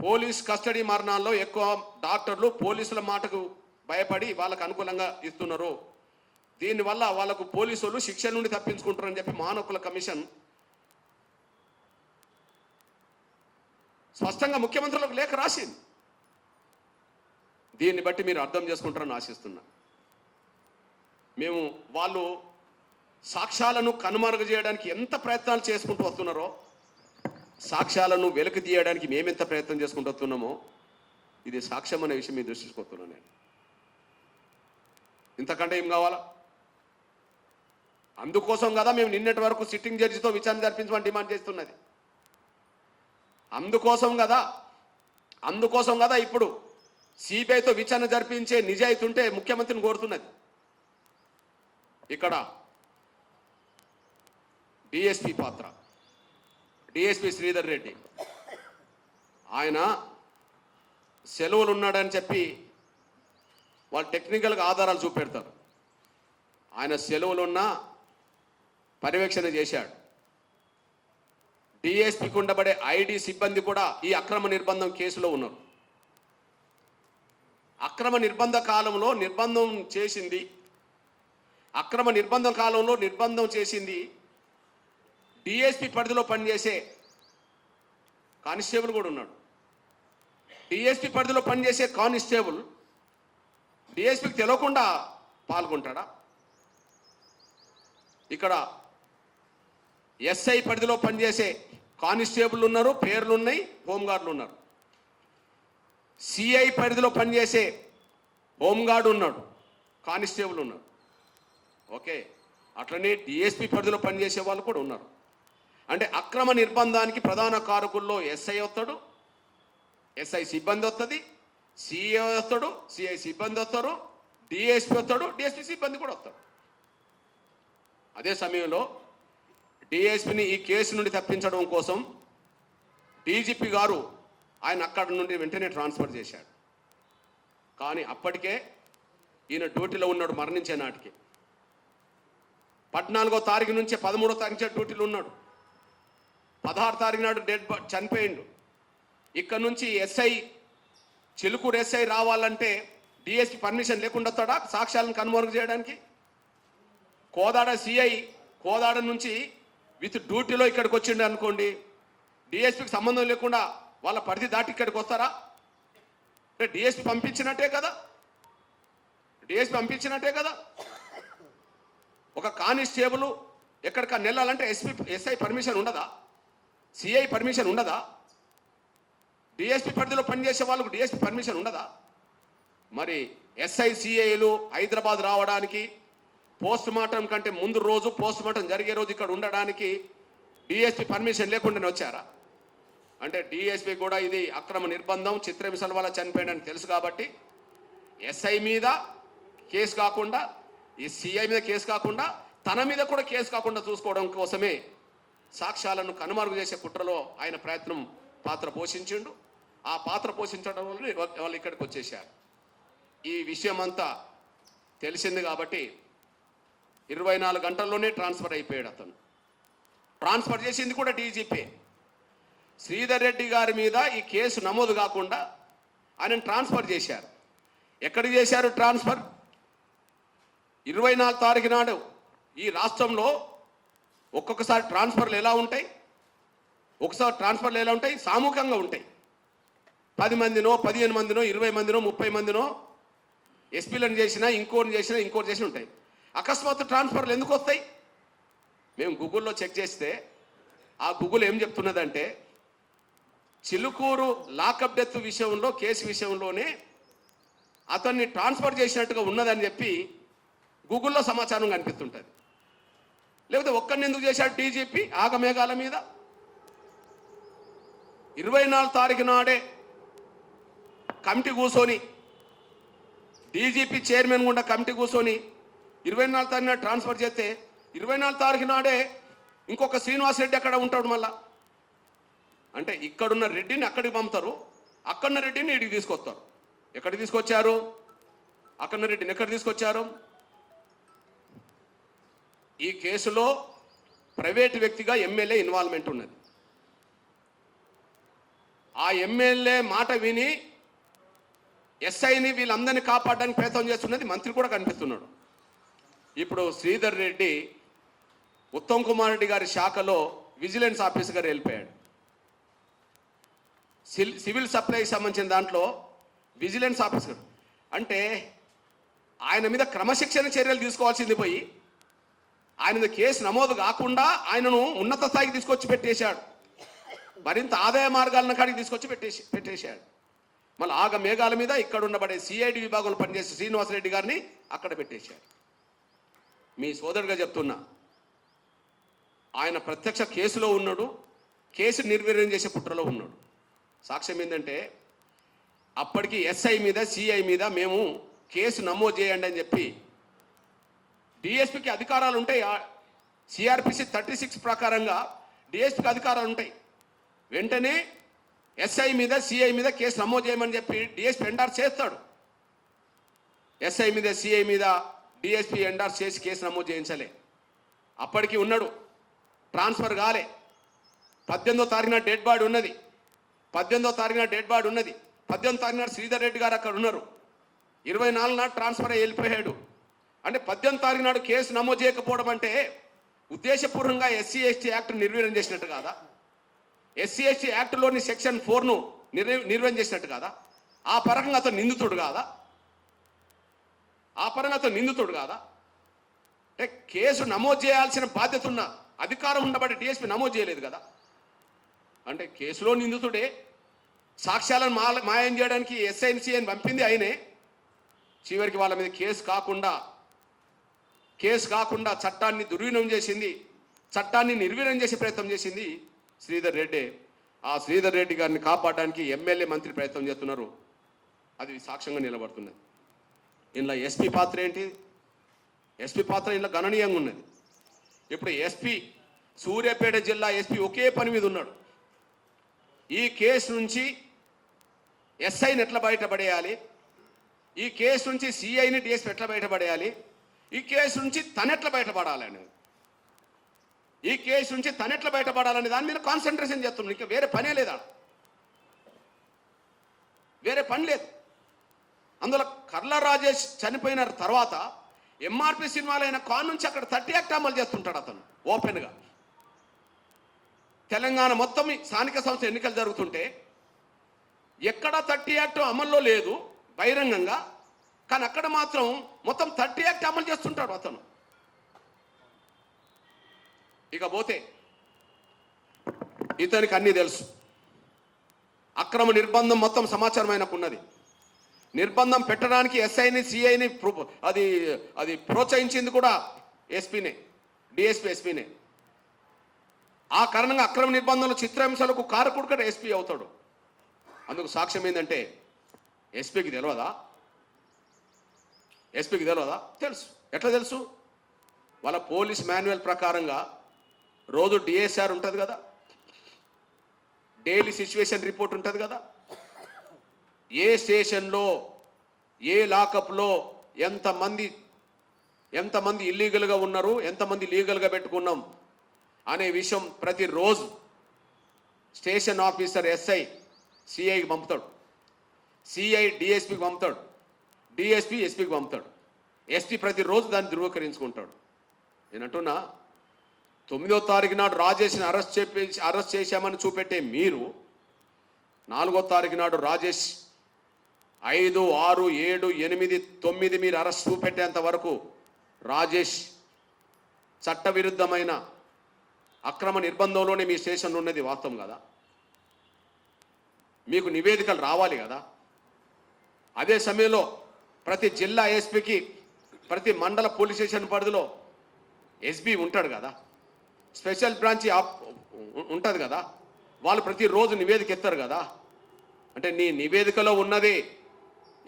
A: పోలీస్ కస్టడీ మరణాల్లో ఎక్కువ డాక్టర్లు పోలీసుల మాటకు భయపడి వాళ్ళకు అనుకూలంగా ఇస్తున్నారు, దీనివల్ల వాళ్ళకు పోలీసులు శిక్ష నుండి తప్పించుకుంటారని చెప్పి మానవ హక్కుల కమిషన్ స్పష్టంగా ముఖ్యమంత్రులకు లేఖ రాసింది. దీన్ని బట్టి మీరు అర్థం చేసుకుంటారని ఆశిస్తున్నా. మేము వాళ్ళు సాక్ష్యాలను కనుమరుగు చేయడానికి ఎంత ప్రయత్నాలు చేసుకుంటూ వస్తున్నారో, సాక్ష్యాలను వెలికి తీయడానికి మేమెంత ప్రయత్నం చేసుకుంటూ వస్తున్నామో, ఇది సాక్ష్యం అనే విషయం మీ దృష్టికి వస్తున్నాను నేను. ఇంతకంటే ఏం కావాలా? అందుకోసం కదా మేము నిన్నటి వరకు సిట్టింగ్ జడ్జితో విచారణ జరిపించమని డిమాండ్ చేస్తున్నది. అందుకోసం కదా ఇప్పుడు సిబిఐతో విచారణ జరిపించే నిజాయితీ ఉంటే ముఖ్యమంత్రిని కోరుతున్నది. ఇక్కడ డిఎస్పీ పాత్ర, డిఎస్పీ శ్రీధర్ రెడ్డి ఆయన సెలవులు ఉన్నాడని చెప్పి వాళ్ళు టెక్నికల్గా ఆధారాలు చూపెడతారు. ఆయన సెలవులున్నా పర్యవేక్షణ చేశాడు. డిఎస్పీకి ఉండబడే ఐడి సిబ్బంది కూడా ఈ అక్రమ నిర్బంధం కేసులో ఉన్నారు. అక్రమ నిర్బంధ కాలంలో నిర్బంధం చేసింది డిఎస్పీ పరిధిలో పనిచేసే కానిస్టేబుల్ కూడా ఉన్నాడు. డిఎస్పీ పరిధిలో పనిచేసే కానిస్టేబుల్ డిఎస్పీకి తెలియకుండా పాల్గొంటాడా? ఇక్కడ ఎస్ఐ పరిధిలో పనిచేసే కానిస్టేబుల్ ఉన్నారు, పేర్లు ఉన్నాయి, హోంగార్డులు ఉన్నారు. సిఐ పరిధిలో పనిచేసే హోంగార్డు ఉన్నాడు, కానిస్టేబుల్ ఉన్నారు. ఓకే, అట్లనే డిఎస్పీ పరిధిలో పనిచేసే వాళ్ళు కూడా ఉన్నారు. అంటే అక్రమ నిర్బంధానికి ప్రధాన కారకుల్లో ఎస్ఐ వస్తాడు, ఎస్ఐ సిబ్బంది వస్తుంది, సిఐ వస్తాడు, సిఐ సిబ్బంది వస్తారు, డిఎస్పీ వస్తాడు, డిఎస్పీ సిబ్బంది కూడా వస్తాడు. అదే సమయంలో డిఎస్పిని ఈ కేసు నుండి తప్పించడం కోసం డీజీపీ గారు ఆయన అక్కడి నుండి వెంటనే ట్రాన్స్ఫర్ చేశాడు. కానీ అప్పటికే ఈయన డ్యూటీలో ఉన్నాడు మరణించే నాటికి. 14వ తారీఖు నుంచి 13వ తారీఖు డ్యూటీలో ఉన్నాడు. 16 తారీఖు నాడు చనిపోయిండు. ఇక్కడ నుంచి ఎస్ఐ చిలుకూరు ఎస్ఐ రావాలంటే డిఎస్పీ పర్మిషన్ లేకుండా వస్తాడా సాక్ష్యాలను కనుమరుగు చేయడానికి? కోదాడ సిఐ కోదాడ నుంచి విత్ డ్యూటీలో ఇక్కడికి వచ్చిండు అనుకోండి, డిఎస్పీకి సంబంధం లేకుండా వాళ్ళ పరిధి దాటి ఇక్కడికి వస్తారా? అంటే డిఎస్పీ పంపించినట్టే కదా, డిఎస్పీ పంపించినట్టే కదా. ఒక కానిస్టేబుల్ ఎక్కడికన్నా వెళ్ళాలంటే ఎస్ఐ పర్మిషన్ ఉండదా? సిఐ పర్మిషన్ ఉండదా? డిఎస్పీ పరిధిలో పనిచేసే వాళ్ళకు డిఎస్పీ పర్మిషన్ ఉండదా? మరి ఎస్ఐ సిఐలు హైదరాబాద్ రావడానికి పోస్ట్ మార్టం కంటే ముందు రోజు పోస్ట్ మార్టం జరిగే రోజు ఇక్కడ ఉండడానికి డిఎస్పీ పర్మిషన్ లేకుండానే వచ్చారా? అంటే డిఎస్పీ కూడా ఇది అక్రమ నిర్బంధం, చిత్రహింసల వల్ల చనిపోయాడని తెలుసు కాబట్టి ఎస్ఐ మీద కేసు కాకుండా, ఈ సిఐ మీద కేసు కాకుండా, తన మీద కూడా కేసు కాకుండా చూసుకోవడం కోసమే సాక్ష్యాలను కనుమరుగు చేసే కుట్రలో ఆయన పాత్ర పోషించిండు. ఆ పాత్ర పోషించడం వల్ల వాళ్ళు ఇక్కడికి వచ్చేసారు. ఈ విషయం అంతా తెలిసింది కాబట్టి 24 గంటల్లోనే ట్రాన్స్ఫర్ అయిపోయాడు అతను. ట్రాన్స్ఫర్ చేసింది కూడా డీజీపీ. శ్రీధర్ రెడ్డి గారి మీద ఈ కేసు నమోదు కాకుండా ఆయనను ట్రాన్స్ఫర్ చేశారు. ఎక్కడికి చేశారు ట్రాన్స్ఫర్? 24 తారీఖు నాడు ఈ రాష్ట్రంలో ఒక్కొక్కసారి ట్రాన్స్ఫర్లు ఎలా ఉంటాయి? ఒకసారి ట్రాన్స్ఫర్లు ఎలా ఉంటాయి? సామూహికంగా ఉంటాయి. 10 మందినో 15 మందినో 20 మందినో 30 మందినో ఎస్పీలను చేసినా ఇంకోటి చేసినా ఉంటాయి. అకస్మాత్తు ట్రాన్స్ఫర్లు ఎందుకు వస్తాయి? మేము గూగుల్లో చెక్ చేస్తే ఆ గూగుల్ ఏం చెప్తున్నదంటే చిలుకూరు లాకప్ డెత్ విషయంలో కేసు విషయంలోనే అతన్ని ట్రాన్స్ఫర్ చేసినట్టుగా ఉన్నదని చెప్పి గూగుల్లో సమాచారం కనిపిస్తుంటుంది. లేకపోతే ఒక్కడిని ఎందుకు చేశాడు డీజీపీ ఆగమేఘాల మీద? 24 తారీఖు నాడే కమిటీ కూర్చొని డీజీపీ చైర్మన్ గుండా కమిటీ కూర్చొని 24 తారీఖు నాడు ట్రాన్స్ఫర్ చేస్తే 24 తారీఖు నాడే ఇంకొక శ్రీనివాస్ రెడ్డి అక్కడ ఉంటాడు మళ్ళా. అంటే ఇక్కడున్న రెడ్డిని అక్కడికి పంపుతారు, అక్కడున్న రెడ్డిని ఇక్కడికి తీసుకొస్తారు. ఎక్కడికి తీసుకొచ్చారు? అక్కడున్న రెడ్డిని ఎక్కడికి తీసుకొచ్చారు? ఈ కేసులో ప్రైవేటు వ్యక్తిగా ఎమ్మెల్యే ఇన్వాల్వ్మెంట్ ఉన్నది. ఆ ఎమ్మెల్యే మాట విని ఎస్ఐని వీళ్ళందరినీ కాపాడడానికి ప్రయత్నం చేస్తున్నది మంత్రి కూడా కనిపిస్తున్నాడు. ఇప్పుడు శ్రీధర్ రెడ్డి ఉత్తమ్ కుమార్ రెడ్డి గారి శాఖలో విజిలెన్స్ ఆఫీసర్గా వెళ్ళిపోయాడు. సివిల్ సప్లైకి సంబంధించిన దాంట్లో విజిలెన్స్ ఆఫీసర్ అంటే ఆయన మీద క్రమశిక్షణ చర్యలు తీసుకోవాల్సింది పోయి ఆయన మీద కేసు నమోదు కాకుండా ఆయనను ఉన్నత స్థాయికి తీసుకొచ్చి పెట్టేశాడు. మరింత ఆదాయ మార్గాలను కాడికి తీసుకొచ్చి పెట్టేశాడు. మళ్ళీ ఆగ మేఘాల మీద ఇక్కడ ఉండబడే సిఐడి విభాగంలో పనిచేసే శ్రీనివాసరెడ్డి గారిని అక్కడ పెట్టేశాడు. మీ సోదరుడిగా చెప్తున్నా, ఆయన ప్రత్యక్ష కేసులో ఉన్నాడు, కేసు నిర్వీర్యం చేసే కుట్రలో ఉన్నాడు. సాక్ష్యం ఏంటంటే అప్పటికి ఎస్ఐ మీద సిఐ మీద మేము కేసు నమోదు చేయండి అని చెప్పి డిఎస్పీకి అధికారాలు ఉంటాయి. సిఆర్పిసి 36 ప్రకారంగా డిఎస్పీకి అధికారాలు ఉంటాయి. వెంటనే ఎస్ఐ మీద సిఐ మీద కేసు నమోదు చేయమని చెప్పి డిఎస్పీ ఎండార్స్ చేస్తాడు. ఎస్ఐ మీద సిఐ మీద డిఎస్పీ ఎండార్స్ చేసి కేసు నమోదు చేయించలే. అప్పటికి ఉన్నాడు, ట్రాన్స్ఫర్ కాలే. 18వ తారీఖున డెడ్ బాడీ ఉన్నది. 18వ తారీఖున డెడ్ బాడీ ఉన్నది. 18వ తారీఖున శ్రీధర్ రెడ్డి గారు అక్కడ ఉన్నారు. 24 నాడు ట్రాన్స్ఫర్ అయ్యి వెళ్ళిపోయాడు. అంటే 18వ తారీఖు నాడు కేసు నమోదు చేయకపోవడం అంటే ఉద్దేశపూర్వకంగా ఎస్సీ ఎస్టీ యాక్ట్ నిర్వీర్యం చేసినట్టు కాదా? ఎస్సీ ఎస్టీ యాక్ట్లోని సెక్షన్ 4ను నిర్వీర్యం చేసినట్టు కాదా? ఆ పరంగా అతను నిందితుడు కాదా? అంటే కేసు నమోదు చేయాల్సిన బాధ్యత ఉన్న అధికారం ఉండబట్టి డిఎస్పీ నమోదు చేయలేదు కదా. అంటే కేసులో నిందితుడే, సాక్ష్యాలను మాయం చేయడానికి ఎస్ఐఎన్సీని పంపింది ఆయనే. చివరికి వాళ్ళ మీద కేసు కాకుండా చట్టాన్ని దుర్వినియోగం చేసింది, చట్టాన్ని నిర్వీర్యం చేసే ప్రయత్నం చేసింది శ్రీధర్ రెడ్డి. ఆ శ్రీధర్ రెడ్డి గారిని కాపాడడానికి ఎమ్మెల్యే మంత్రి ప్రయత్నం చేస్తున్నారు. అది సాక్ష్యంగా నిలబడుతున్నది. ఇందులో ఎస్పీ పాత్ర ఏంటి? ఎస్పీ పాత్ర ఇందులో గణనీయంగా ఉన్నది. ఇప్పుడు ఎస్పీ సూర్యాపేట జిల్లా ఎస్పీ ఒకే పని మీద ఉన్నాడు. ఈ కేసు నుంచి ఎస్ఐని ఎట్లా బయటపడేయాలి, ఈ కేసు నుంచి సిఐని డిఎస్పీ ఎట్లా బయటపడేయాలి, ఈ కేసు నుంచి తనెట్లా బయటపడాలని, ఈ కేసు నుంచి తనెట్లా బయటపడాలని దాని మీద కాన్సన్ట్రేషన్ చేస్తున్నాడు. ఇంకా వేరే పనే లేదా, వేరే పని లేదు. అందులో కర్ల రాజేష్ చనిపోయిన తర్వాత ఎంఆర్పి సినిమాలైన కాన్ నుంచి అక్కడ 30 యాక్ట్ అమలు చేస్తుంటాడు అతను ఓపెన్గా. తెలంగాణ మొత్తం స్థానిక సంస్థ ఎన్నికలు జరుగుతుంటే ఎక్కడ 30 యాక్ట్ అమల్లో లేదు బహిరంగంగా, కానీ అక్కడ మాత్రం మొత్తం 30 యాక్ట్ అమలు చేస్తుంటాడు అతను. ఇక పోతే ఇతనికి అన్నీ తెలుసు. అక్రమ నిర్బంధం మొత్తం సమాచారం ఆయనకు ఉన్నది. నిర్బంధం పెట్టడానికి ఎస్ఐని సిఐని అది ప్రోత్సహించింది కూడా ఎస్పీనే, డిఎస్పీ ఎస్పీనే. ఆ కారణంగా అక్రమ నిర్బంధంలో చిత్రహింసలకు కారకుడు కూడా ఎస్పీ అవుతాడు. అందుకు సాక్ష్యం ఏంటంటే ఎస్పీకి తెలియదా? ఎస్పీకి తెలియదా? తెలుసు. ఎట్లా తెలుసు? వాళ్ళ పోలీస్ మాన్యువల్ ప్రకారంగా రోజు డిఎస్ఆర్ ఉంటుంది కదా, డైలీ సిచ్యువేషన్ రిపోర్ట్ ఉంటుంది కదా, ఏ స్టేషన్లో ఏ లాకప్లో ఎంతమంది ఇల్లీగల్గా ఉన్నారు, ఎంతమంది లీగల్గా పెట్టుకున్నాం అనే విషయం ప్రతిరోజు స్టేషన్ ఆఫీసర్ ఎస్ఐ సిఐకి పంపుతాడు, సిఐ డిఎస్పీకి పంపుతాడు, డిఎస్పీ ఎస్పీకి పంపుతాడు, ఎస్పీ ప్రతిరోజు దాన్ని ధృవీకరించుకుంటాడు. నేనంటున్నా 9వ తారీఖు నాడు రాజేష్ని అరెస్ట్ చేశామని చూపెట్టే మీరు 4వ తారీఖు నాడు రాజేష్ 5, 6, 7, 8, 9 మీరు అరెస్ట్ చూపెట్టేంత వరకు రాజేష్ చట్టవిరుద్ధమైన అక్రమ నిర్బంధంలోనే మీ స్టేషన్లో ఉన్నది వాస్తవం కదా. మీకు నివేదికలు రావాలి కదా. అదే సమయంలో ప్రతి జిల్లా ఎస్పీకి ప్రతి మండల పోలీస్ స్టేషన్ పరిధిలో ఎస్పీ ఉంటాడు కదా, స్పెషల్ బ్రాంచ్ ఉంటుంది కదా, వాళ్ళు ప్రతిరోజు నివేదిక ఎత్తారు కదా. అంటే నీ నివేదికలో ఉన్నది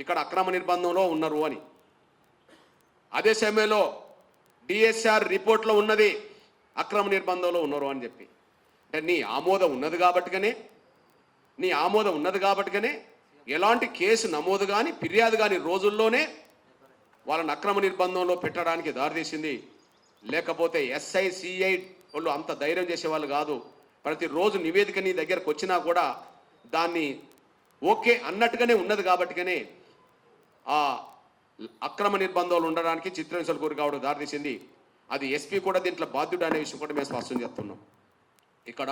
A: ఇక్కడ అక్రమ నిర్బంధంలో ఉన్నారు అని. అదే సమయంలో డిఎస్ఆర్ రిపోర్ట్లో ఉన్నది అక్రమ నిర్బంధంలో ఉన్నారు అని చెప్పి. అంటే నీ ఆమోదం ఉన్నది కాబట్టిగానే ఎలాంటి కేసు నమోదు కానీ ఫిర్యాదు కానీ రోజుల్లోనే వాళ్ళని అక్రమ నిర్బంధంలో పెట్టడానికి దారితీసింది. లేకపోతే ఎస్ఐ సిఐ వాళ్ళు అంత ధైర్యం చేసేవాళ్ళు కాదు. ప్రతిరోజు నివేదిక నీ దగ్గరకు వచ్చినా కూడా దాన్ని ఓకే అన్నట్టుగానే ఉన్నది కాబట్టిగానే ఆ అక్రమ నిర్బంధాలు ఉండడానికి చిత్రహింసలు గురి కావడం దారితీసింది. అది ఎస్పీ కూడా దీంట్లో బాధ్యుడు అనే విషయం కూడా మేము స్పష్టం చేస్తున్నాం. ఇక్కడ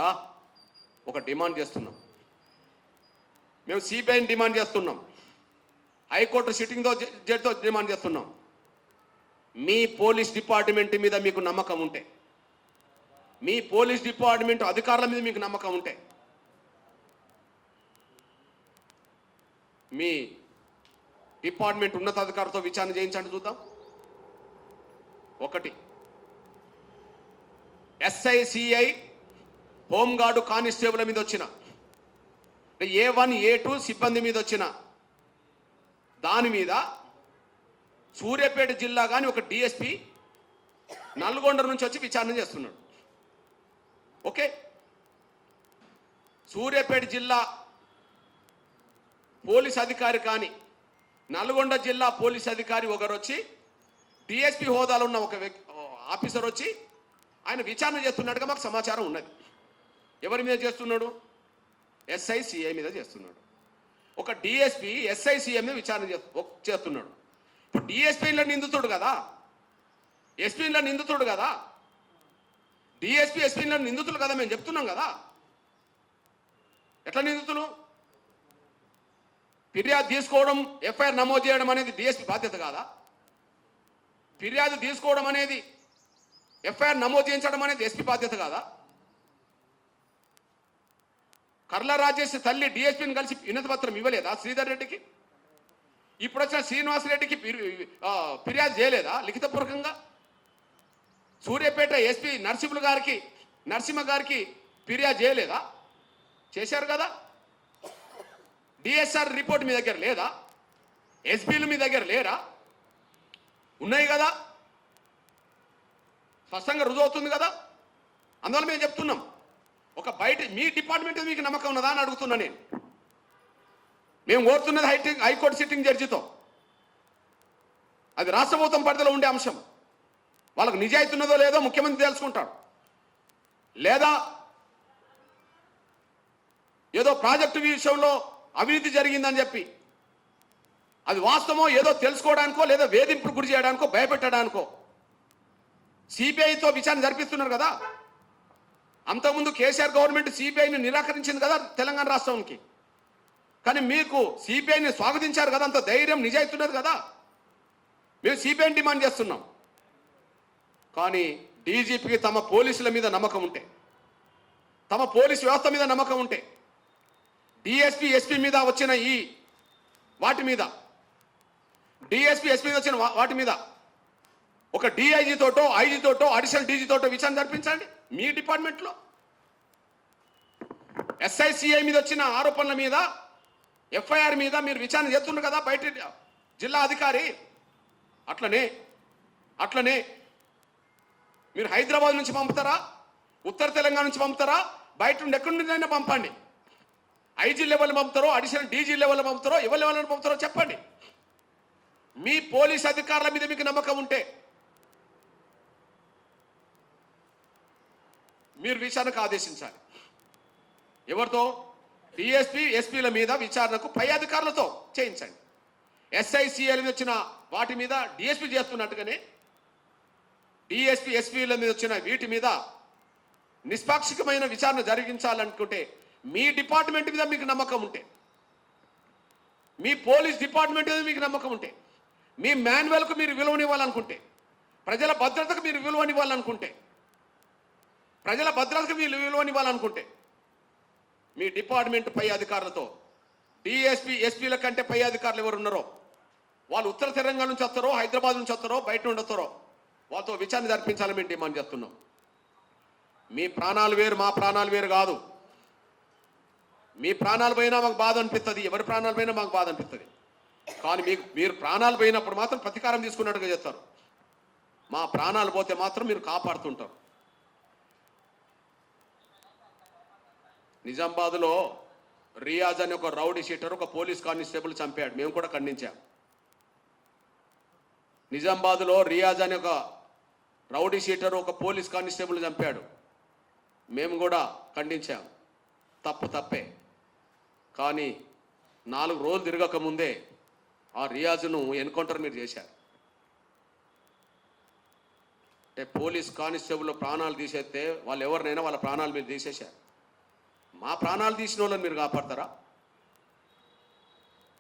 A: ఒక డిమాండ్ చేస్తున్నాం, మేము సిబిఐని డిమాండ్ చేస్తున్నాం, హైకోర్టు సిట్టింగ్తో జడ్జితో డిమాండ్ చేస్తున్నాం. మీ పోలీస్ డిపార్ట్మెంట్ మీద మీకు నమ్మకం ఉంటే, మీ పోలీస్ డిపార్ట్మెంట్ అధికారుల మీద మీకు నమ్మకం ఉంటే, మీ డిపార్ట్మెంట్ ఉన్నతాధికారులతో విచారణ చేయించండి చూద్దాం. ఒకటి, ఎస్ఐ సిఐ హోంగార్డు కానిస్టేబుల్ మీద వచ్చిన, A1 A2 సిబ్బంది మీద వచ్చిన దాని మీద సూర్యాపేట జిల్లా కానీ ఒక డిఎస్పీ నల్గొండ నుంచి వచ్చి విచారణ చేస్తున్నాడు. ఓకే, సూర్యాపేట జిల్లా పోలీస్ అధికారి కానీ నల్గొండ జిల్లా పోలీస్ అధికారి ఒకరు వచ్చి డిఎస్పీ హోదాలో ఉన్న ఒక ఆఫీసర్ వచ్చి ఆయన విచారణ చేస్తున్నట్టుగా మాకు సమాచారం ఉన్నది. ఎవరి మీద చేస్తున్నాడు? ఎస్ఐ సిఐ మీద చేస్తున్నాడు. ఒక డిఎస్పీ ఎస్ఐ సిఐ మీద విచారణ చేస్తున్నాడు. ఇప్పుడు డిఎస్పీలో నిందితుడు కదా, ఎస్పీలో నిందితుడు కదా, డిఎస్పీ ఎస్పీలో నిందితులు కదా, మేము చెప్తున్నాం కదా. ఎట్లా నిందితులు? ఫిర్యాదు తీసుకోవడం, ఎఫ్ఐఆర్ నమోదు చేయడం అనేది డిఎస్పీ బాధ్యత కాదా? ఫిర్యాదు తీసుకోవడం అనేది, ఎఫ్ఐఆర్ నమోదు చేయించడం అనేది ఎస్పీ బాధ్యత కాదా? కర్ల రాజేష్ తల్లి డిఎస్పీని కలిసి వినతి పత్రం ఇవ్వలేదా శ్రీధర్ రెడ్డికి? ఇప్పుడు వచ్చిన శ్రీనివాసరెడ్డికి ఫిర్యాదు చేయలేదా లిఖితపూర్వకంగా? సూర్యాపేట ఎస్పీ నరసింహ గారికి ఫిర్యాదు చేయలేదా? చేశారు కదా. డిఎస్ఆర్ రిపోర్ట్ మీ దగ్గర లేదా? ఎస్పీలు మీ దగ్గర లేరా? ఉన్నాయి కదా. స్పష్టంగా రుజువు అవుతుంది కదా. అందువల్ల మేము చెప్తున్నాం, ఒక బయట మీ డిపార్ట్మెంట్ మీకు నమ్మకం ఉన్నదా అని అడుగుతున్నా నేను. మేము కోరుతున్నది హైకోర్టు సిట్టింగ్ జడ్జితో, అది రాష్ట్ర ప్రభుత్వం పరిధిలో ఉండే అంశం. వాళ్ళకు నిజాయితీ ఉన్నదో లేదో ముఖ్యమంత్రి తెలుసుకుంటాడు, లేదా ఏదో ప్రాజెక్టు విషయంలో అవినీతి జరిగిందని చెప్పి అది వాస్తవమో ఏదో తెలుసుకోవడానికో లేదా వేధింపులు గురి చేయడానికో భయపెట్టడానికో సిబిఐతో విచారణ జరిపిస్తున్నారు కదా. అంతకుముందు కేసీఆర్ గవర్నమెంట్ సిబిఐని నిరాకరించింది కదా తెలంగాణ రాష్ట్రానికి. కానీ మీకు సిబిఐని స్వాగతించారు కదా, అంత ధైర్యం నిజాయితీ ఉన్నది కదా. మేము సిబిఐని డిమాండ్ చేస్తున్నాం. కానీ డీజీపీకి తమ పోలీసుల మీద నమ్మకం ఉంటే, తమ పోలీసు వ్యవస్థ మీద నమ్మకం ఉంటే, డిఎస్పీ ఎస్పీ మీద వచ్చిన ఈ వాటి మీద, డిఎస్పీ ఎస్పీ మీద వచ్చిన వాటి మీద ఒక డిఐజీ తోటో ఐజీ తోటో అడిషనల్ డీజీ తోటో విచారణ జరిపించండి. మీ డిపార్ట్మెంట్లో ఎస్ఐసిఐ మీద వచ్చిన ఆరోపణల మీద ఎఫ్ఐఆర్ మీద మీరు విచారణ చేస్తున్నారు కదా బయట జిల్లా అధికారి. అట్లనే మీరు హైదరాబాద్ నుంచి పంపుతారా, ఉత్తర తెలంగాణ నుంచి పంపుతారా, బయట నుండి ఎక్కడి నుండి పంపండి. ఐజీ లెవెల్ పంపుతారో అడిషనల్ డీజీ లెవెల్ పంపుతారో ఎవరి లెవెల్ పంపుతారో చెప్పండి. మీ పోలీస్ అధికారుల మీద మీకు నమ్మకం ఉంటే మీరు విచారణకు ఆదేశించాలి. ఎవరితో? డిఎస్పీ ఎస్పీల మీద విచారణకు పై అధికారులతో చేయించండి. ఎస్ఐసిఎల్ మీద వచ్చిన వాటి మీద డిఎస్పీ చేస్తున్నట్టుగానే డిఎస్పీ ఎస్పీల మీద వచ్చిన వీటి మీద నిష్పాక్షికమైన విచారణ జరిగించాలనుకుంటే మీ డిపార్ట్మెంట్ మీద మీకు నమ్మకం ఉంటే, మీ పోలీస్ డిపార్ట్మెంట్ మీద మీకు నమ్మకం ఉంటే, మీ మాన్యువల్కు మీరు విలువనివ్వాలనుకుంటే, ప్రజల భద్రతకు మీరు విలువనివ్వాలనుకుంటే, మీ డిపార్ట్మెంట్ పై అధికారులతో, డిఎస్పీ ఎస్పీల కంటే పై అధికారులు ఎవరు ఉన్నారో వాళ్ళు ఉత్తర తెలంగాణ నుంచి వస్తారో హైదరాబాద్ నుంచి వస్తారో బయట నుండి వస్తారో వాళ్ళతో విచారణ జరిపించాలని మేము డిమాండ్ చేస్తున్నాం. మీ ప్రాణాలు వేరు మా ప్రాణాలు వేరు కాదు. మీ ప్రాణాలు పోయినా మాకు బాధ అనిపిస్తుంది, ఎవరి ప్రాణాలు పోయినా మాకు బాధ అనిపిస్తుంది. కానీ మీరు ప్రాణాలు పోయినప్పుడు మాత్రం ప్రతీకారం తీసుకున్నట్టుగా చేస్తారు. మా ప్రాణాలు పోతే మాత్రం మీరు కాపాడుతుంటారు. నిజామాబాద్లో రియాజ్ అని ఒక రౌడీ షీటర్ ఒక పోలీస్ కానిస్టేబుల్ చంపాడు, మేము కూడా ఖండించాం. నిజామాబాద్లో రియాజ్ అని ఒక రౌడీ షీటర్ ఒక పోలీస్ కానిస్టేబుల్ చంపాడు, మేము కూడా ఖండించాం. తప్పే. కానీ 4 రోజులు తిరగక ముందే ఆ రియాజ్ను ఎన్కౌంటర్ మీరు చేశారు. అంటే పోలీస్ కానిస్టేబుల్ ప్రాణాలు తీసేస్తే వాళ్ళు ఎవరినైనా వాళ్ళ ప్రాణాలు మీరు తీసేశారు. మా ప్రాణాలు తీసిన వాళ్ళని మీరు కాపాడతారా?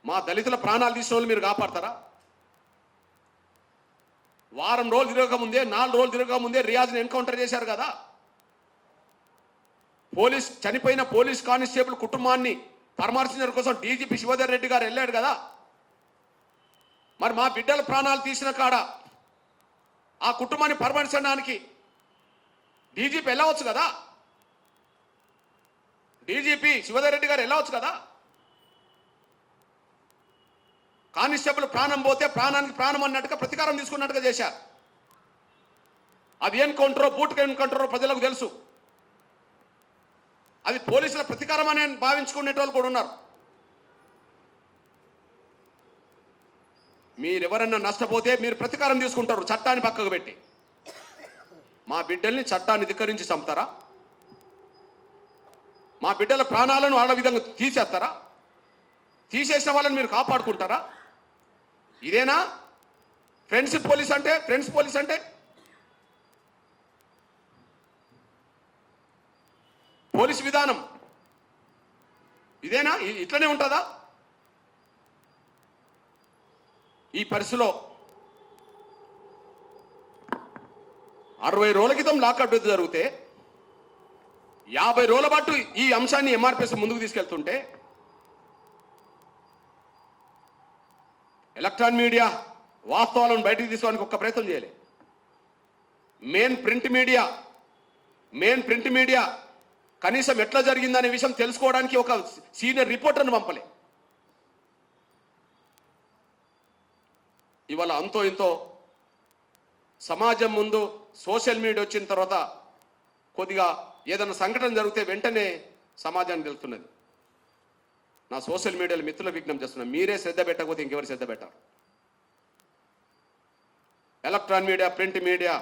A: మా దళితుల ప్రాణాలు తీసిన వాళ్ళు మీరు కాపాడతారా? వారం రోజులు తిరగకముందే 4 రోజులు తిరగకముందే రియాజ్ని ఎన్కౌంటర్ చేశారు కదా. చనిపోయిన పోలీస్ కానిస్టేబుల్ కుటుంబాన్ని పరామర్శించడం కోసం డీజీపీ శివధర్ రెడ్డి గారు వెళ్ళాడు కదా. మరి మా బిడ్డల ప్రాణాలు తీసిన కాడ ఆ కుటుంబాన్ని పరామర్శించడానికి డీజీపీ వెళ్ళవచ్చు కదా, డీజీపీ శివధర్ రెడ్డి గారు వెళ్ళవచ్చు కదా. కానిస్టేబుల్ ప్రాణం పోతే ప్రాణానికి ప్రాణం అన్నట్టుగా ప్రతీకారం తీసుకున్నట్టుగా చేశారు. అది ఎన్కౌంటరో బూట్ ఎన్కౌంటరో ప్రజలకు తెలుసు. అది పోలీసుల ప్రతీకారం అని భావించుకునేటోళ్ళు కూడా ఉన్నారు. మీరెవరన్నా నష్టపోతే మీరు ప్రతీకారం తీసుకుంటారు చట్టాన్ని పక్కకు పెట్టి. మా బిడ్డల్ని చట్టాన్ని ధిక్కరించి చంపుతారా? మా బిడ్డల ప్రాణాలను వాళ్ళ విధంగా తీసేస్తారా? తీసేసిన వాళ్ళని మీరు కాపాడుకుంటారా? ఇదేనా ఫ్రెండ్స్ పోలీస్ అంటే? పోలీసు విధానం ఇదేనా? ఇట్లనే ఉంటుందా? ఈ పరిస్థితిలో 60 రోజుల క్రితం లాకప్ డెత్ జరిగితే 50 రోజుల పాటు ఈ అంశాన్ని ఎంఆర్పిఎస్ ముందుకు తీసుకెళ్తుంటే ఎలక్ట్రానిక్ మీడియా వాస్తవాలను బయటికి తీసుకోవడానికి ఒక్క ప్రయత్నం చేయలే. మెయిన్ ప్రింట్ మీడియా కనీసం ఎట్లా జరిగిందనే విషయం తెలుసుకోవడానికి ఒక సీనియర్ రిపోర్టర్ను పంపలే. ఇవాళ అంతో ఇంతో సమాజం ముందు సోషల్ మీడియా వచ్చిన తర్వాత కొద్దిగా ఏదైనా సంఘటన జరిగితే వెంటనే సమాజానికి తెలుస్తున్నది. నా సోషల్ మీడియాలో మిత్రుల విజ్ఞప్తి చేస్తున్నాను, మీరే శ్రద్ధ పెట్టకపోతే ఇంకెవరు శ్రద్ధ పెట్టారు? ఎలక్ట్రానిక్ మీడియా, ప్రింట్ మీడియా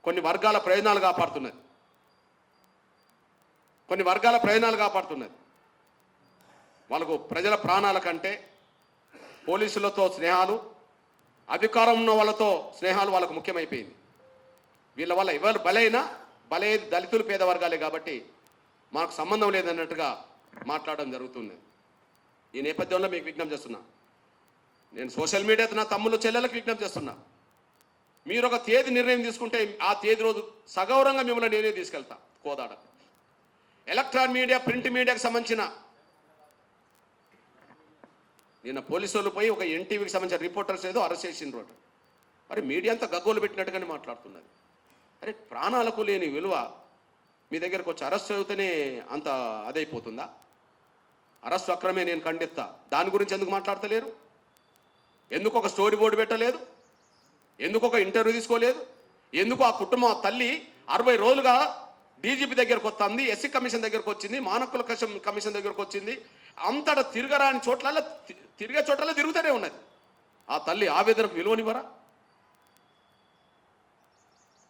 A: కొన్ని వర్గాల ప్రయోజనాలు కాపాడుతున్నది, కొన్ని వర్గాల ప్రయోజనాలు కాపాడుతున్నది. వాళ్ళకు ప్రజల ప్రాణాల కంటే పోలీసులతో స్నేహాలు, అధికారం ఉన్న వాళ్ళతో స్నేహాలు వాళ్ళకు ముఖ్యమైపోయింది. వీళ్ళ వల్ల ఎవరు బలైన దళితులు, పేద వర్గాలే కాబట్టి మాకు సంబంధం లేదన్నట్టుగా మాట్లాడడం జరుగుతుంది. ఈ నేపథ్యంలో మీకు విజ్ఞప్తి చేస్తున్నా, నేను సోషల్ మీడియా నా తమ్ముళ్ళు చెల్లెలకు విజ్ఞప్తి చేస్తున్నా, మీరు ఒక తేదీ నిర్ణయం తీసుకుంటే ఆ తేదీ రోజు సగౌరవంగా మిమ్మల్ని నేనే తీసుకెళ్తా కోదాడ. ఎలక్ట్రానిక్ మీడియా, ప్రింట్ మీడియాకి సంబంధించిన నిన్న పోలీసులు పోయి ఒక ఎన్టీవీకి సంబంధించిన రిపోర్టర్స్ ఏదో అరెస్ట్ చేసిన రోడ్డు. మరి మీడియా అంతా గగ్గోలు పెట్టినట్టుగానే మాట్లాడుతున్నది. అరే, ప్రాణాలకు లేని విలువ మీ దగ్గరకు వచ్చి అరెస్ట్ అవుతూనే అంత అదైపోతుందా? అరెస్ట్ అక్రమే, నేను ఖండిస్తా. దాని గురించి ఎందుకు మాట్లాడతలేరు? ఎందుకు ఒక స్టోరీ బోర్డు పెట్టలేదు? ఎందుకు ఒక ఇంటర్వ్యూ తీసుకోలేదు? ఎందుకు ఆ కుటుంబం, ఆ తల్లి 60 రోజులుగా డీజీపీ దగ్గరకు వస్తుంది, ఎస్సీ కమిషన్ దగ్గరకు వచ్చింది, మానకుల కమిషన్ దగ్గరకు వచ్చింది, అంతటా తిరగరాని చోట్ల తిరిగే చోట్ల తిరుగుతూనే ఉన్నది. ఆ తల్లి ఆవేదనకు విలువనివ్వరా?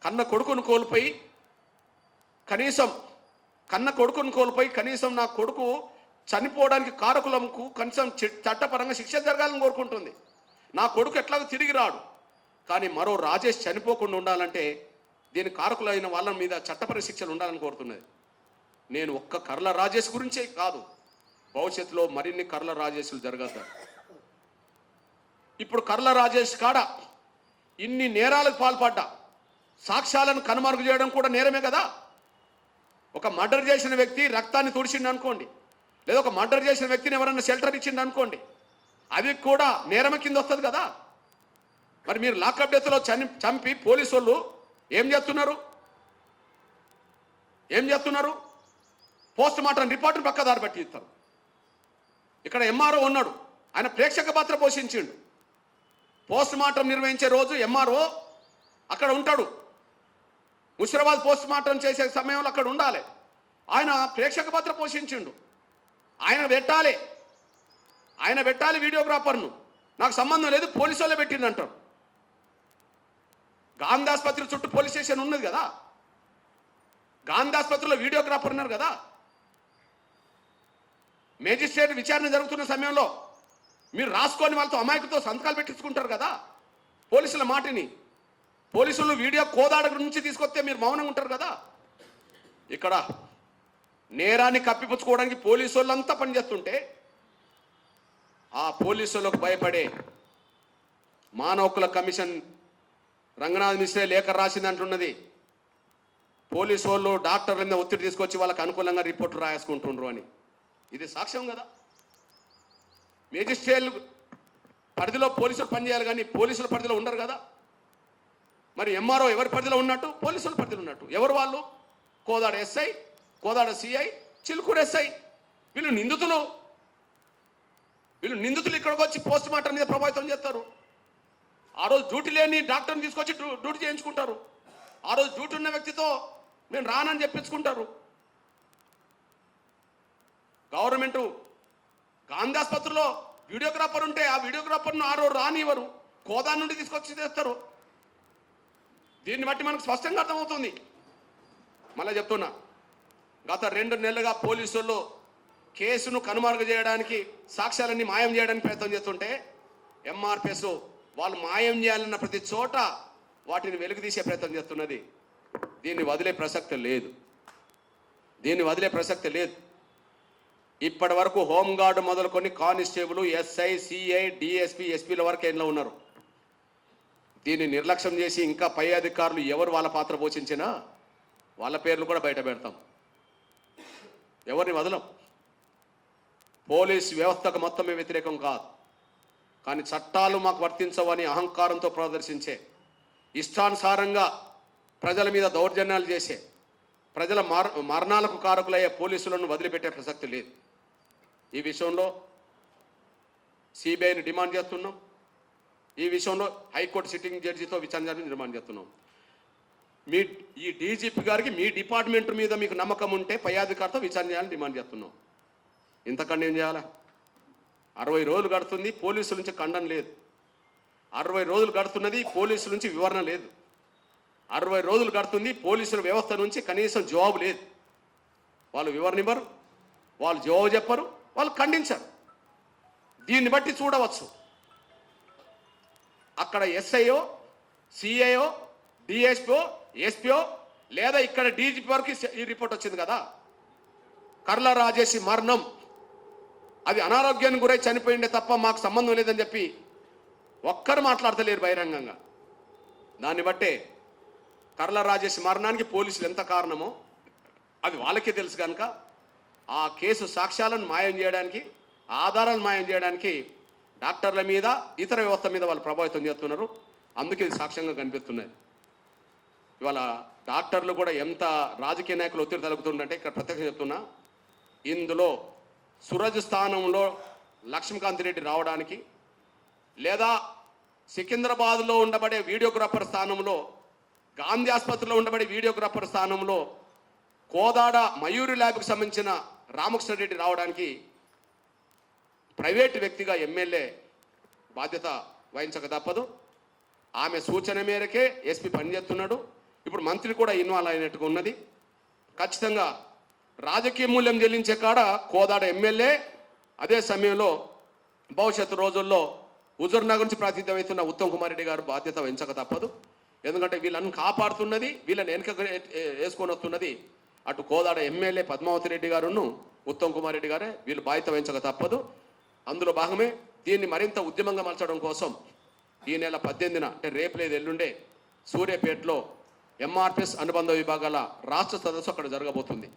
A: కన్న కొడుకును కోల్పోయి కనీసం నా కొడుకు చనిపోవడానికి కారకులకు కనీసం చట్టపరంగా శిక్ష జరగాలని కోరుకుంటుంది. నా కొడుకు ఎట్లాగో తిరిగి రాడు, కానీ మరో రాజేష్ చనిపోకుండా ఉండాలంటే దీని కారకులైన వాళ్ళ మీద చట్టపర శిక్షలు ఉండాలని కోరుతున్నది. నేను ఒక్క కర్ల రాజేష్ గురించే కాదు, భవిష్యత్తులో మరిన్ని కర్ల రాజేష్లు జరగద్దు. ఇప్పుడు కర్ల రాజేష్ కాడ ఇన్ని నేరాలకు పాల్పడ్డా సాక్ష్యాలను కనుమరుగు చేయడం కూడా నేరమే కదా. ఒక మర్డర్ చేసిన వ్యక్తి రక్తాన్ని తుడిచిండు అనుకోండి, లేదా ఒక మర్డర్ చేసిన వ్యక్తిని ఎవరన్నా షెల్టర్ ఇచ్చిండు అనుకోండి, అది కూడా నేరమ కింద వస్తుంది కదా. మరి మీరు లాకప్ డెత్లో చంపి పోలీసు వాళ్ళు ఏం చేస్తున్నారు? పోస్ట్ మార్టం రిపోర్ట్ని పక్కదారి పట్టి ఇస్తారు. ఇక్కడ ఎంఆర్ఓ ఉన్నాడు, ఆయన ప్రేక్షక పాత్ర పోషించిండు. పోస్ట్ మార్టం నిర్వహించే రోజు ఎంఆర్ఓ అక్కడ ఉంటాడు. ముషిరాబాద్ పోస్ట్ మార్టం చేసే సమయంలో అక్కడ ఉండాలి. ఆయన ప్రేక్షక పాత్ర పోషించిండు. ఆయన పెట్టాలి వీడియోగ్రాఫర్ను. నాకు సంబంధం లేదు, పోలీసు వాళ్ళే పెట్టిండు అంటారు. గాంధీ ఆసుపత్రి చుట్టూ పోలీస్ స్టేషన్ ఉన్నది కదా, గాంధీ ఆసుపత్రిలో వీడియోగ్రాఫర్ ఉన్నారు కదా. మేజిస్ట్రేట్ విచారణ జరుగుతున్న సమయంలో మీరు రాసుకొని వాళ్ళతో అమాయకుతో సంతకాలు పెట్టించుకుంటారు కదా. పోలీసుల మాటిని పోలీసులు వీడియో కోదాడ నుంచి తీసుకొస్తే మీరు మౌనంగా ఉంటారు కదా. ఇక్కడ నేరాన్ని కప్పిపుచ్చుకోవడానికి పోలీసు వాళ్ళంతా పనిచేస్తుంటే ఆ పోలీసులకు భయపడే మానవ హక్కుల కమిషన్ రంగనాథ్ మిశ్రే లేఖ రాసింది అంటున్నది. పోలీసు వాళ్ళు డాక్టర్ల మీద ఒత్తిడి తీసుకొచ్చి వాళ్ళకి అనుకూలంగా రిపోర్ట్లు రాసుకుంటుండ్రు అని. ఇది సాక్ష్యం కదా. మేజిస్ట్రేట్ పరిధిలో పోలీసులు పనిచేయాలి, కానీ పోలీసుల పరిధిలో ఉండరు కదా. మరి ఎంఆర్ఓ ఎవరి పరిధిలో ఉన్నట్టు? పోలీసుల పరిధిలో ఉన్నట్టు. ఎవరు వాళ్ళు? Kodad SI, Kodad CI, Chilkur SI. వీళ్ళు నిందితులు ఇక్కడికి వచ్చి పోస్ట్ మార్టం మీద ప్రభావితం చేస్తారు. ఆ రోజు డ్యూటీ లేని డాక్టర్ని తీసుకొచ్చి డ్యూటీ చేయించుకుంటారు. ఆ రోజు డ్యూటీ ఉన్న వ్యక్తితో నేను రానని చెప్పించుకుంటారు. గవర్నమెంటు గాంధీ ఆసుపత్రిలో వీడియోగ్రాఫర్ ఉంటే ఆ వీడియోగ్రాఫర్ను ఆ రోజు రానివ్వరు, కోదా నుండి తీసుకొచ్చి చేస్తారు. దీన్ని బట్టి మనకు స్పష్టంగా అర్థమవుతుంది. మళ్ళీ చెప్తున్నా, గత 2 నెలలుగా పోలీసులు కేసును కనుమరుగు చేయడానికి, సాక్ష్యాలన్నీ మాయం చేయడానికి ప్రయత్నం చేస్తుంటే ఎంఆర్పిఎస్ వాళ్ళు మాయం చేయాలన్న ప్రతి చోట వాటిని వెలుగు తీసే ప్రయత్నం చేస్తున్నది. దీన్ని వదిలే ప్రసక్తి లేదు. ఇప్పటి వరకు హోంగార్డు మొదలుకొని కానిస్టేబుల్, ఎస్ఐ, సిఐ, డిఎస్పీ, ఎస్పీల వరకు ఎన్నో ఉన్నారు. దీన్ని నిర్లక్ష్యం చేసి ఇంకా పై అధికారులు ఎవరు వాళ్ళ పాత్ర పోషించినా వాళ్ళ పేర్లు కూడా బయట పెడతాం. ఎవరిని వదలం. పోలీస్ వ్యవస్థకు మొత్తమే వ్యతిరేకం కాదు, కానీ చట్టాలు మాకు వర్తించవని అహంకారంతో ప్రదర్శించే, ఇష్టానుసారంగా ప్రజల మీద దౌర్జన్యాలు చేసే, ప్రజల మరణాలకు కారకులయ్యే పోలీసులను వదిలిపెట్టే ప్రసక్తి లేదు. ఈ విషయంలో సిబిఐని డిమాండ్ చేస్తున్నాం. ఈ విషయంలో హైకోర్టు సిట్టింగ్ జడ్జితో విచారణ డిమాండ్ చేస్తున్నాం. మీ ఈ డీజీపీ గారికి మీ డిపార్ట్మెంట్ మీద మీకు నమ్మకం ఉంటే పై అధికారితో విచారణ చేయాలని డిమాండ్ చేస్తున్నాం. ఇంతకన్నా ఏం చేయాలా? 60 రోజులు గడుతుంది, పోలీసుల నుంచి ఖండన లేదు. 60 రోజులు గడుతున్నది, పోలీసుల నుంచి వివరణ లేదు. 60 రోజులు గడుతుంది, పోలీసుల వ్యవస్థ నుంచి కనీసం జవాబు లేదు. వాళ్ళు వివరణ ఇవ్వరు, వాళ్ళు జవాబు చెప్పరు, వాళ్ళు ఖండించరు. దీన్ని బట్టి చూడవచ్చు, అక్కడ ఎస్ఐఓ, సిఐఓ, డిఎస్పో, ఎస్పీఓ లేదా ఇక్కడ డీజీపీ వరకు ఈ రిపోర్ట్ వచ్చింది కదా. కర్ల రాజేష్ మరణం అది అనారోగ్యానికి గురై చనిపోయిండే తప్ప మాకు సంబంధం లేదని చెప్పి ఒక్కరు మాట్లాడతలేరు బహిరంగంగా. దాన్ని బట్టే కర్ల రాజేష్ మరణానికి పోలీసులు ఎంత కారణమో అది వాళ్ళకే తెలుసు కనుక ఆ కేసు సాక్ష్యాలను మాయం చేయడానికి, ఆధారాలను మాయం చేయడానికి డాక్టర్ల మీద, ఇతర వ్యవస్థ మీద వాళ్ళు ప్రభావితం చేస్తున్నారు. అందుకే ఇది సాక్ష్యంగా కనిపిస్తున్నది. ఇవాళ డాక్టర్లు కూడా ఎంత రాజకీయ నాయకులు ఒత్తిడి తలుపుతుందంటే ఇక్కడ ప్రత్యక్షం చెప్తున్నా, ఇందులో సూరజ్ స్థానంలో లక్ష్మీకాంత్ రెడ్డి రావడానికి, లేదా సికింద్రాబాద్లో ఉండబడే వీడియోగ్రాఫర్ స్థానంలో, గాంధీ ఆసుపత్రిలో ఉండబడే వీడియోగ్రాఫర్ స్థానంలో కోదాడ మయూరి ల్యాబ్కి సంబంధించిన రామకృష్ణ రెడ్డి రావడానికి ప్రైవేటు వ్యక్తిగా ఎమ్మెల్యే బాధ్యత వహించక తప్పదు. ఆమె సూచన మేరకే ఎస్పీ పనిచేస్తున్నాడు. ఇప్పుడు మంత్రి కూడా ఇన్వాల్వ్ అయినట్టుగా ఉన్నది. ఖచ్చితంగా రాజకీయ మూల్యం చెల్లించే కాడ కోదాడ ఎమ్మెల్యే, అదే సమయంలో భవిష్యత్తు రోజుల్లో హుజూర్నగర్ నుంచి ప్రాతినిధ్యం వహిస్తున్న ఉత్తమ్ కుమార్ రెడ్డి గారు బాధ్యత వహించక తప్పదు. ఎందుకంటే వీళ్ళని కాపాడుతున్నది, వీళ్ళని వెనుక వేసుకొని వస్తున్నది అటు కోదాడ ఎమ్మెల్యే పద్మావతి రెడ్డి గారును ఉత్తమ్ కుమార్ రెడ్డి గారే. వీళ్ళు బాధ్యత వహించక తప్పదు. అందులో భాగమే దీన్ని మరింత ఉద్యమంగా మలచడం కోసం ఈ నెల 18న అంటే రేపు లేదు ఎల్లుండే సూర్యాపేటలో ఎంఆర్పిఎస్ అనుబంధ విభాగాల రాష్ట్ర సదస్సు అక్కడ జరగబోతుంది.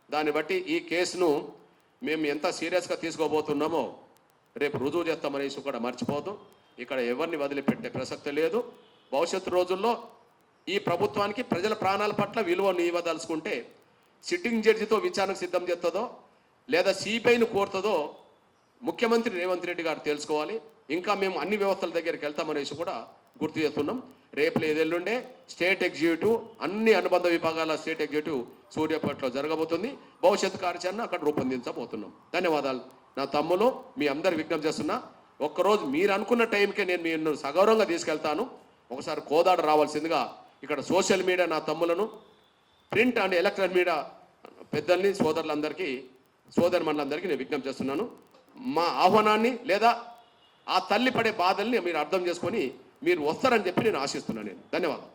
A: దాన్ని బట్టి ఈ కేసును మేము ఎంత సీరియస్గా తీసుకోబోతున్నామో రేపు రుజువు చేస్తామనేసి కూడా మర్చిపోదు. ఇక్కడ ఎవరిని వదిలిపెట్టే ప్రసక్తి లేదు. భవిష్యత్తు రోజుల్లో ఈ ప్రభుత్వానికి ప్రజల ప్రాణాల పట్ల విలువను ఇవ్వదలుచుకుంటే సిట్టింగ్ జడ్జితో విచారణకు సిద్ధం చేస్తుందో లేదా సిబిఐని కోరుతుందో ముఖ్యమంత్రి రేవంత్ రెడ్డి గారు తెలుసుకోవాలి. ఇంకా మేము అన్ని వ్యవస్థల దగ్గరికి వెళ్తామనేసి కూడా గుర్తు చేస్తున్నాం. రేపు లేదెల్లుండే స్టేట్ ఎగ్జిక్యూటివ్, అన్ని అనుబంధ విభాగాల స్టేట్ ఎగ్జిక్యూటివ్ సూర్యాపేటలో జరగబోతుంది. భవిష్యత్తు కార్యాచరణ అక్కడ రూపొందించబోతున్నాం. ధన్యవాదాలు. నా తమ్ములు మీ అందరు విజ్ఞప్తి చేస్తున్నా, ఒక్కరోజు మీరు అనుకున్న టైంకే నేను మీరు సగౌరవంగా తీసుకెళ్తాను. ఒకసారి కోదాడ రావాల్సిందిగా ఇక్కడ సోషల్ మీడియా నా తమ్ములను, ప్రింట్ అండ్ ఎలక్ట్రానిక్ మీడియా పెద్దల్ని, సోదరులందరికీ, సోదరిమణులందరికీ నేను విజ్ఞప్తి చేస్తున్నాను. మా ఆహ్వానాన్ని లేదా ఆ తల్లి పడే బాధల్ని మీరు అర్థం చేసుకొని మీరు వస్తారని చెప్పి నేను ఆశిస్తున్నాను. ధన్యవాదాలు.